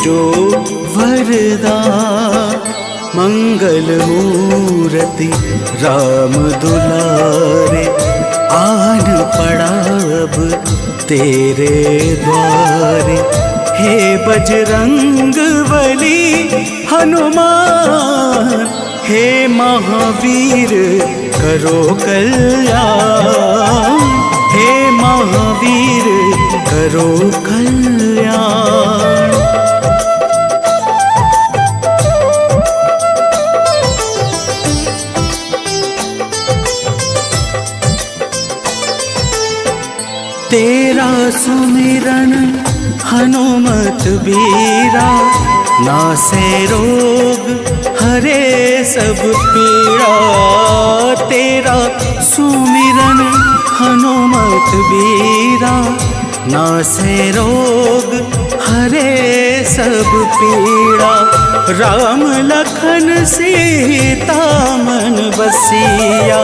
जो वरदान। मंगल मूर्ति राम दुलारे, आन पड़ा अब तेरे द्वारे। हे बजरंग बली हनुमान, हे महावीर करो कल्याण, हे महावीर करो कल्याण। तेरा सुमिरन हनुमत बीरा, नासे रोग हरे सब पीड़ा। तेरा सुमिरन हनुमत बीरा, नासे रोग हरे सब पीड़ा। राम लखन सीता मन बसिया,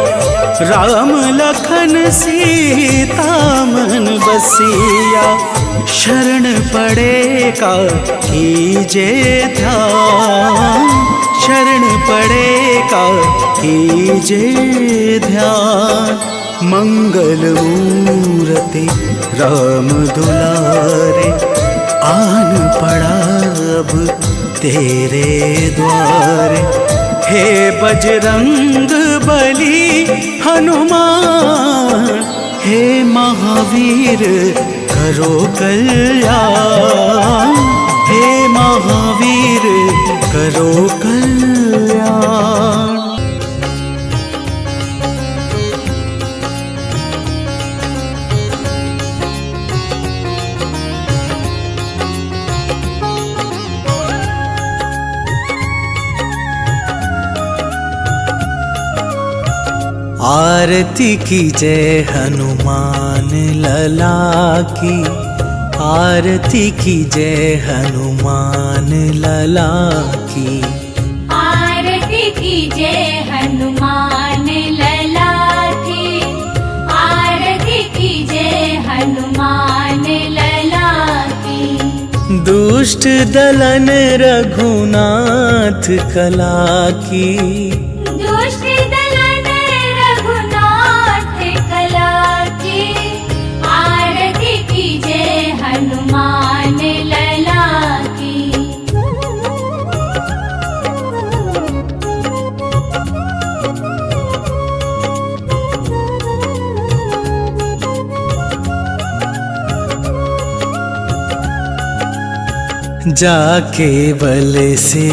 राम लखन सीता मन बसिया। शरण पड़ेगा कीजे ध्यान, शरण पड़ेगा कीजे ध्यान। मंगल मूर्ति राम दुलारे, आन पड़ा अब तेरे द्वारे। हे बजरंग बली हनुमान, हे महावीर करो कल्याण, हे महावीर करो कल्याण। आरती की जय हनुमान लला की, आरती की जय हनुमान लला की। आरती की जय हनुमान लला की, आरती की जय हनुमान लला की। दुष्ट दलन रघुनाथ कला की, दुष्ट दलन रघुनाथ कला की। आरती की जय हनुमान लला की। जाके बल से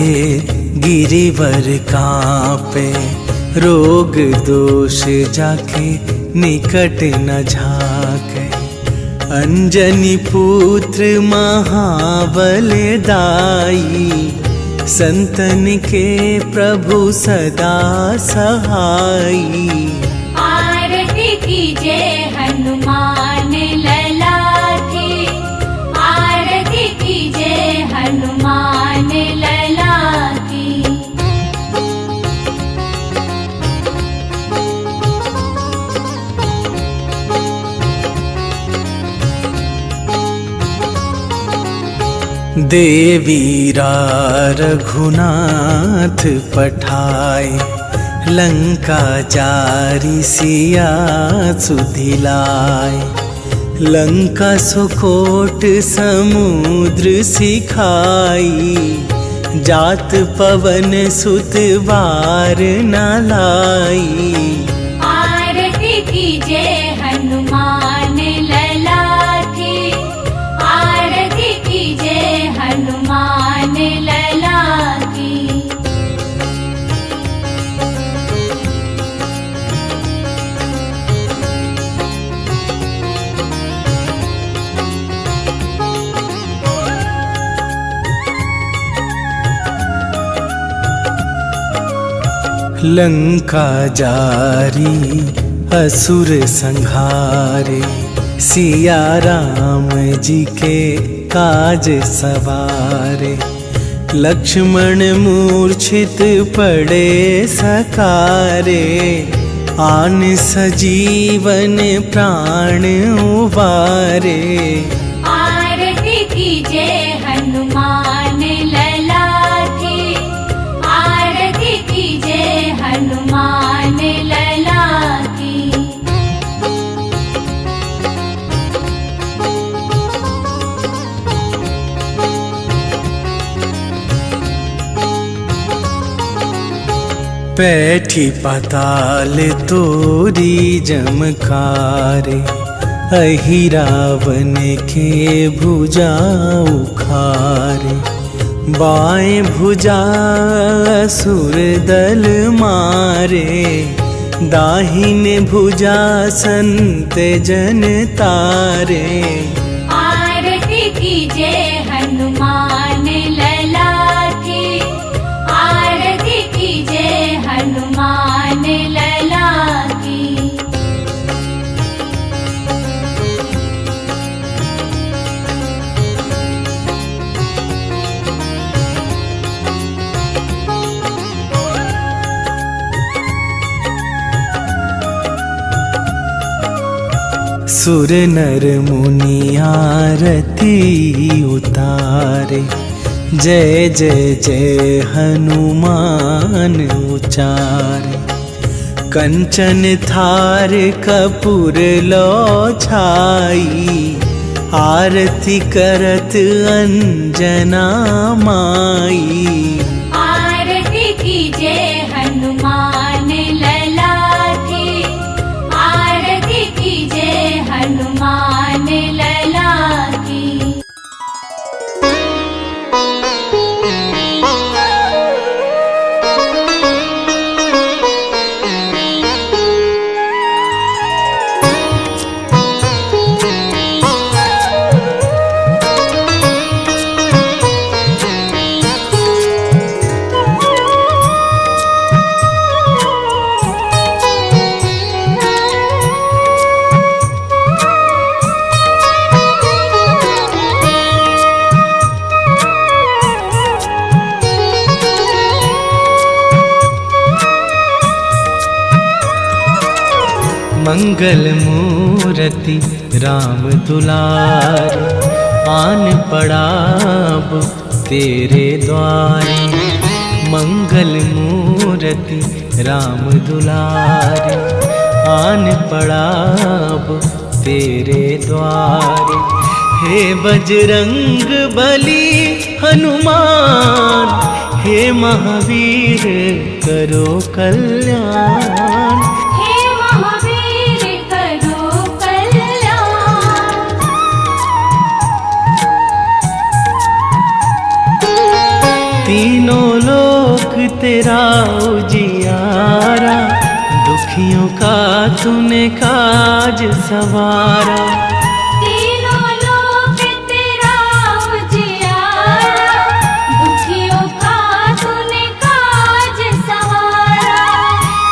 गिरिवर कांपे, रोग दोष जाके निकट न झाके। अंजनी पुत्र महाबलदाई, संतन के प्रभु सदा सहाई। आरती कीजे हनुमान लला की, आरती कीजे हनुमान लला की। देवीरा रघुनाथ पठाए, लंका जारी सिया सुधिलाए। लंका सुकोट समुद्र सिखाई, जात पवन सुत बार न लाई। आरती कीजे हनुमान लला की, आरती कीजे हनुमान लला की। लंका जारी असुर संहारे, सिया राम जी के काज सवारे। लक्ष्मण मूर्छित पड़े सकारे, आन सजीवन प्राण उबारे। आरती कीजे हनुमान लला की, आरती कीजे हनुमान लला की। पैठी पाताल तोरी जमकारे, अहि रावण के भुजा उखारे। बाएं भुजा असुर दल मारे, दाहिने भुजा संत जन तारे। आरती कीजे हनुमान लला की, आरती कीजे हनुमान लला की। सुर नर मुनि आरती उतारे, जय जय जय हनुमान उचारे। कंचन थार कपूर लो छाई, आरती करत अंजना माई। आरती कीजे हनुमान लला की, आरती कीजे हनुमान लला की। मंगल मूर्ति राम दुलार, आन पड़ाब तेरे द्वारे। मंगल मूर्ति राम दुलार, आन पड़ाब तेरे द्वारे। हे बजरंग बली हनुमान, हे महावीर करो कल्याण। हे महावीर करो कल्याण। दुखियों का तूने काज सवारा, तीनों लोक तेरा उजियारा, दुखियों का तूने काज सवारा।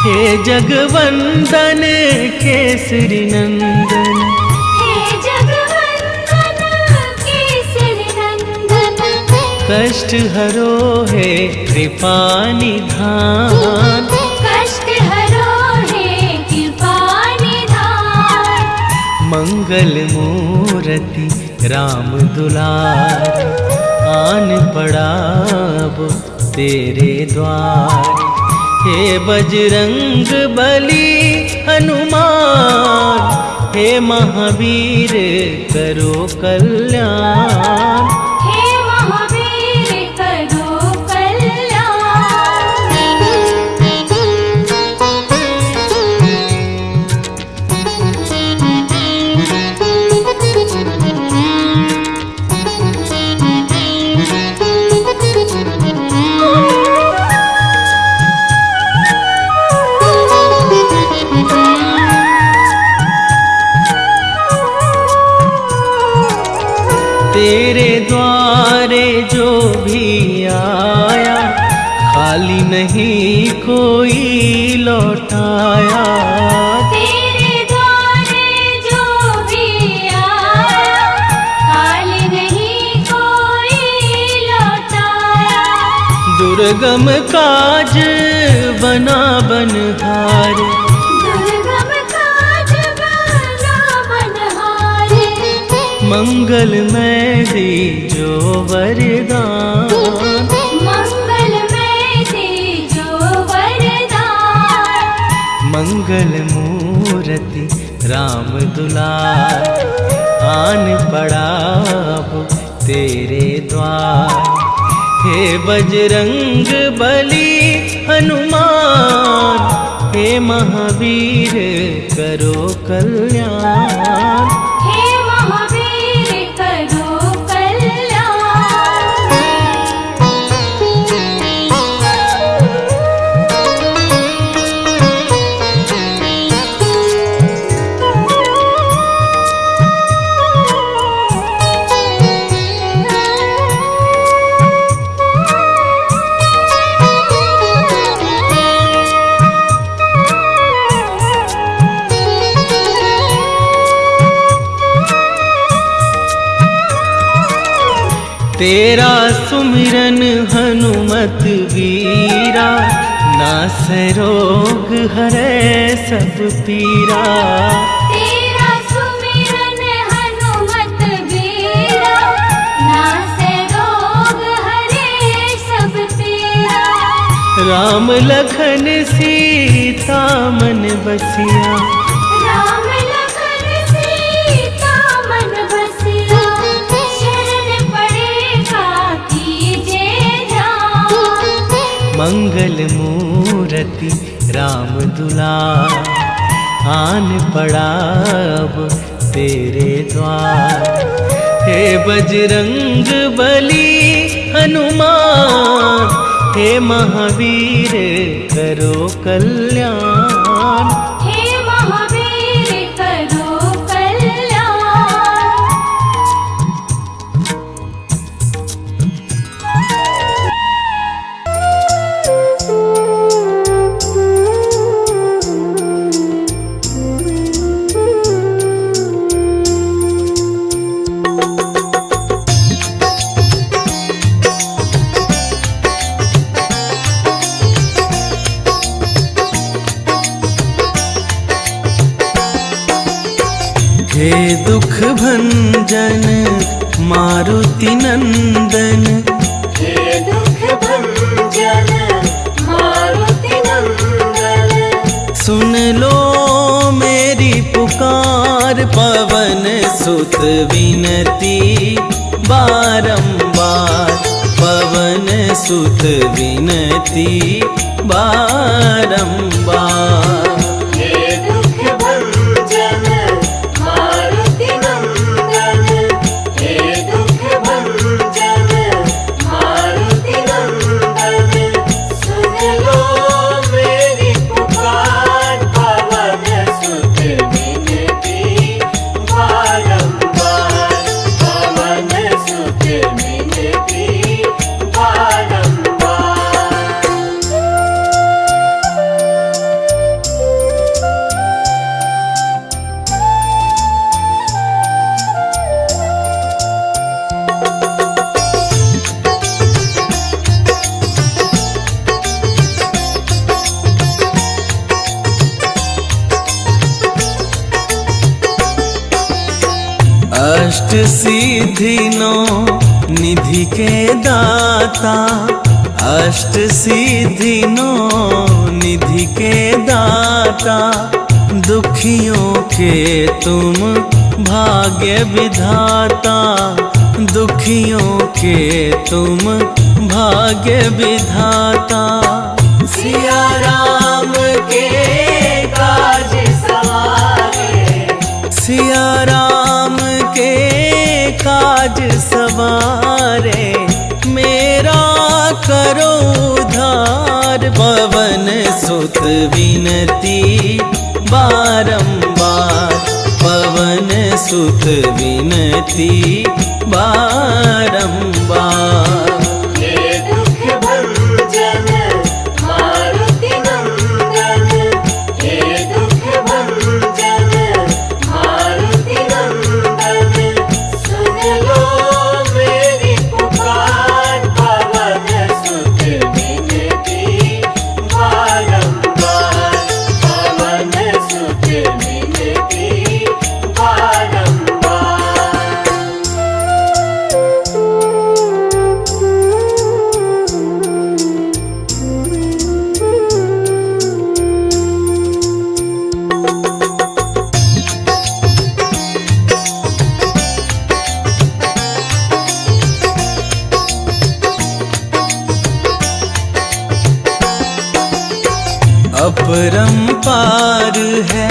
हे जगवंदन केसरी नंदन, हे जगवंदन केसरी नंदन, कष्ट हरो है कृपा निधान, कष्ट हरो है कृपा निधान। मंगल मूर्ति राम दुलार, आन पड़ा अब तेरे द्वार। हे बजरंग बली हनुमान, हे महावीर करो कल्याण, हे महावीर करो तेरे द्वारे जो भी आया, खाली नहीं कोई लौटाया। तेरे द्वारे जो भी आया, खाली नहीं कोई लौटाया। दुर्गम काज बना बनहारे, दुर्गम काज बना बनहारे। मंगलमय दीजो वरदान, मंगलमय दीजो वरदान। मंगल मूर्ति राम दुलार, आन पड़ा अब तेरे द्वार। हे बजरंग बली हनुमान, हे महावीर करो कल्याण, हे महावीर करो तेरा सुमिरन हनुमत वीरा, नास रोग हरै सब पीरा। तेरा सुमिरन हनुमत वीरा, नासै रोग हरे सब पीरा। राम लखन सीता मन बसिया, राम लखन सीता मन बसिया। शरण पड़ेगा कीजे ध्यान, मंगल मूर्ति राम दुलार, आन पड़ा अब तेरे द्वार। हे बजरंग बली हनुमान, हे महावीर करो कल्याण, हे महावीर करो कल्याण। हे दुख भंजन मारुति नंदन, हे दुख भंजन मारुति नंदन। सुन लो मेरी पुकार, पवन सुत विनती बारंबार, पवन सुत विनती बारंबार। हे दुख भंजन मारुति नंदन, हे दुख भंजन मारुति नंदन। सुन लो मेरी पुकार, अष्ट सिद्धि नौ निधि के दाता, अष्ट सिद्धि नौ निधि के दाता, दुखियों के तुम भाग्य विधाता, दुखियों के तुम भाग्य विधाता। सिया राम के काज सवारे, सिया राम के काज सवारे, मेरा करो उद्धार। पवन सुत विनती बारंबार, पवन सुत विनती बारंबार। हे दुख भंजन मारुति नंदन, हे दुख भंजन मारुति नंदन, सुन लो मेरी पुकार। पवन सुत विनती बारंबार, पवन सुत विनती बारंबार। अपरंपार है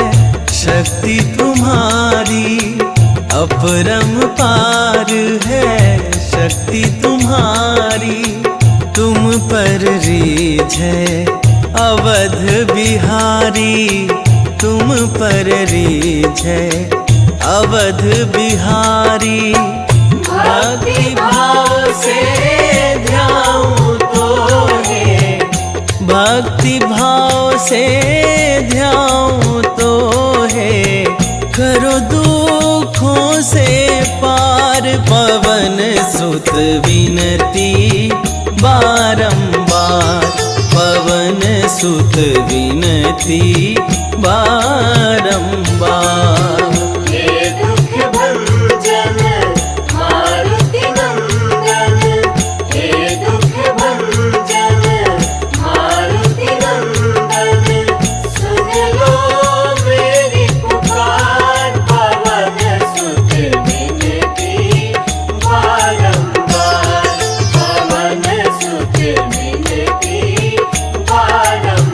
शक्ति तुम्हारी, अपरंपार है शक्ति तुम्हारी, तुम पर रीझ है अवध बिहारी, तुम पर रीझ है अवध बिहारी। भक्ति भाव से ध्याऊं तो है, भक्ति भाव से ध्याऊं तो है, करो दुखों से पार। पवन सुत विनती बारंबार, पवन सुत विनती बारंबार। हे दुख भंजन मारुति नंदन, हे दुख भंजन मारुति नंदन, सुन लो मेरी पुकार। पवन सुत विनती बारंबार, पवन सुत विनती बारंबार।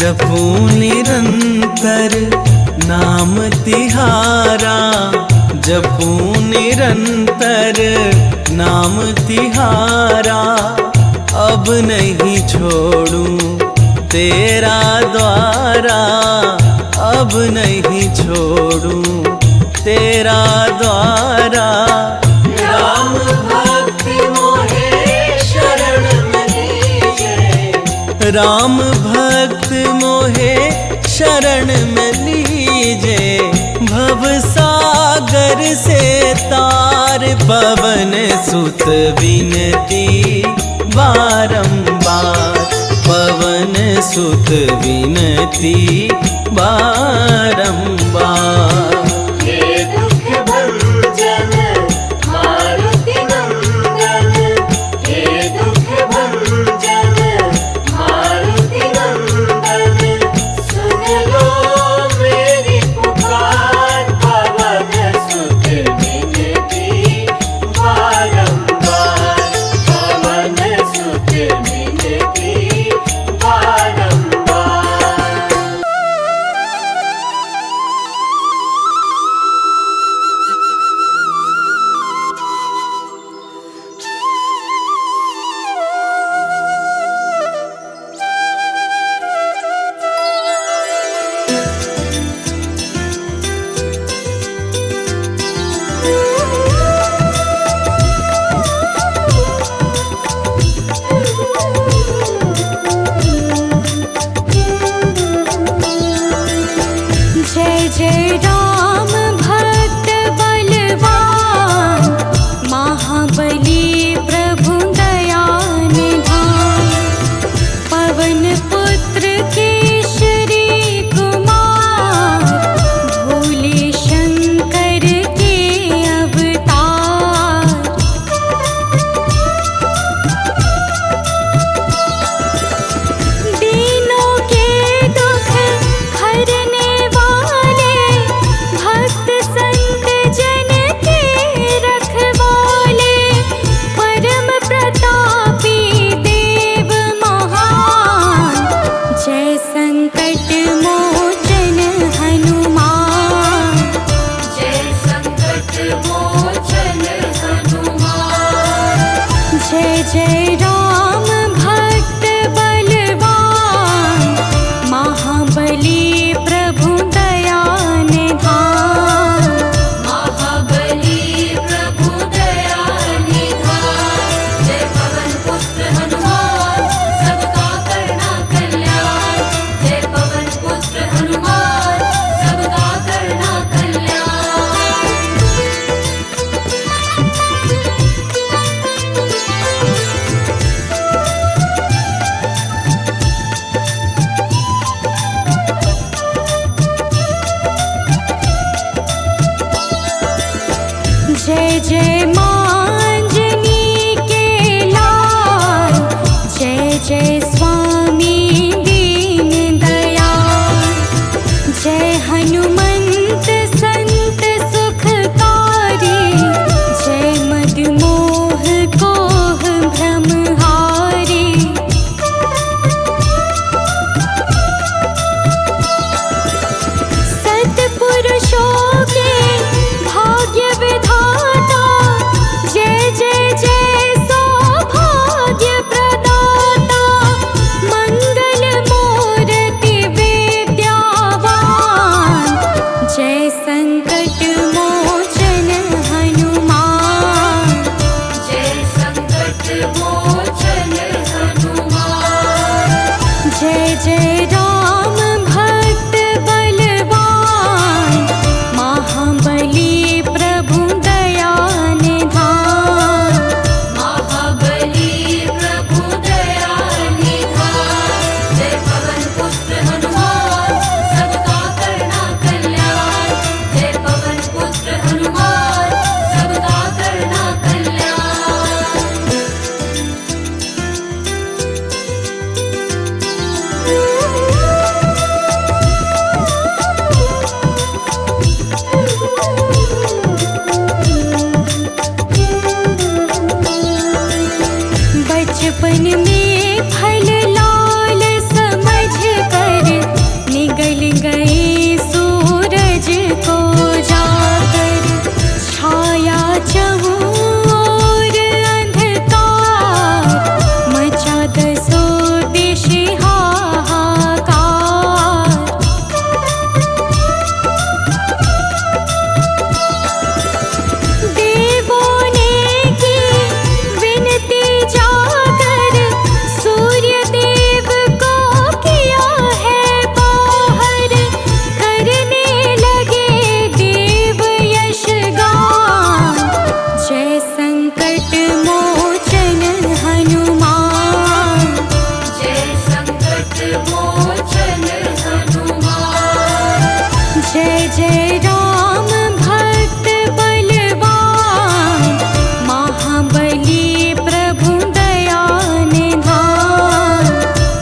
जपूं निरंतर नाम तिहारा, जपूं निरंतर नाम तिहारा, अब नहीं छोड़ूं तेरा द्वारा, अब नहीं छोड़ूं तेरा द्वारा। राम भक्ति मोहे शरण में लीजे, राम भक्त मोहे शरण में लीजे, भव सागर से तार। पवन सुत विनती बारंबार, पवन सुत विनती बारंबार। हे दुख भंजन मारुति नंदन, हे दुख भंजन मारुति नंदन, सुन लो मेरी पुकार। पवन सुत विनती बारंबार, पवन सुत विनती बारंबार। जय जय राम भक्त बलवान, महाबली प्रभु दया निधान। महाबली प्रभु दया निधान, जय पवन पुत्र हनुमान सबका करना कल्याण। जय पवन पुत्र हनुमान सबका करना कल्याण। जय जय मांजनी के लाल, जय जय स्वामी दीन दयाल। जय हनुमंत संत सुखकारी, जय मदमोह कोह भ्रमहारी। सतपुरुषों के भाग्य विधाता, जय जय जय सौभाग्य प्रदाता। मंगल मूर्ति विद्यावान, जय संकट मोचन हनुमान। जय संकट मोचन हनुमान। जय जय राम भक्त बलवान, महाबली प्रभु दया निधान। महाबली प्रभु दया निधान, जय पवन पुत्र हनुमान सबका करना कल्याण। जय पवन पुत्र हनुमान सबका करना कल्याण। बचपन में फल लाल समझ कर, निगल गए सूरज को जाकर। छाया चहु ओर अंधकार, मचा दसों दिश हाहाकार। देवों ने की विनती जाकर, सूर्य देव को किया है बाहर। करने लगे देव यश गान, जय संकट मोचन हनुमान। जय संकट मोचन हनुमान। जय जय राम भक्त बलवान, महाबली प्रभु दया निधान।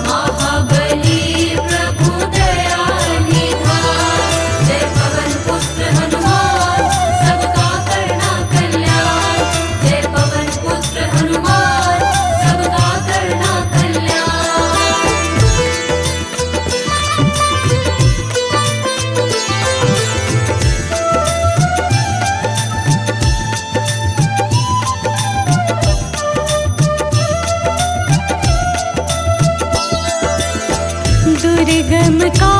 महाबली प्रभु दया निधान, जय पवन पुत्र हनुमान सबका करना कल्याण। जय पवन पुत्र हनुमान सबका करना कल्याण। दुर्गम का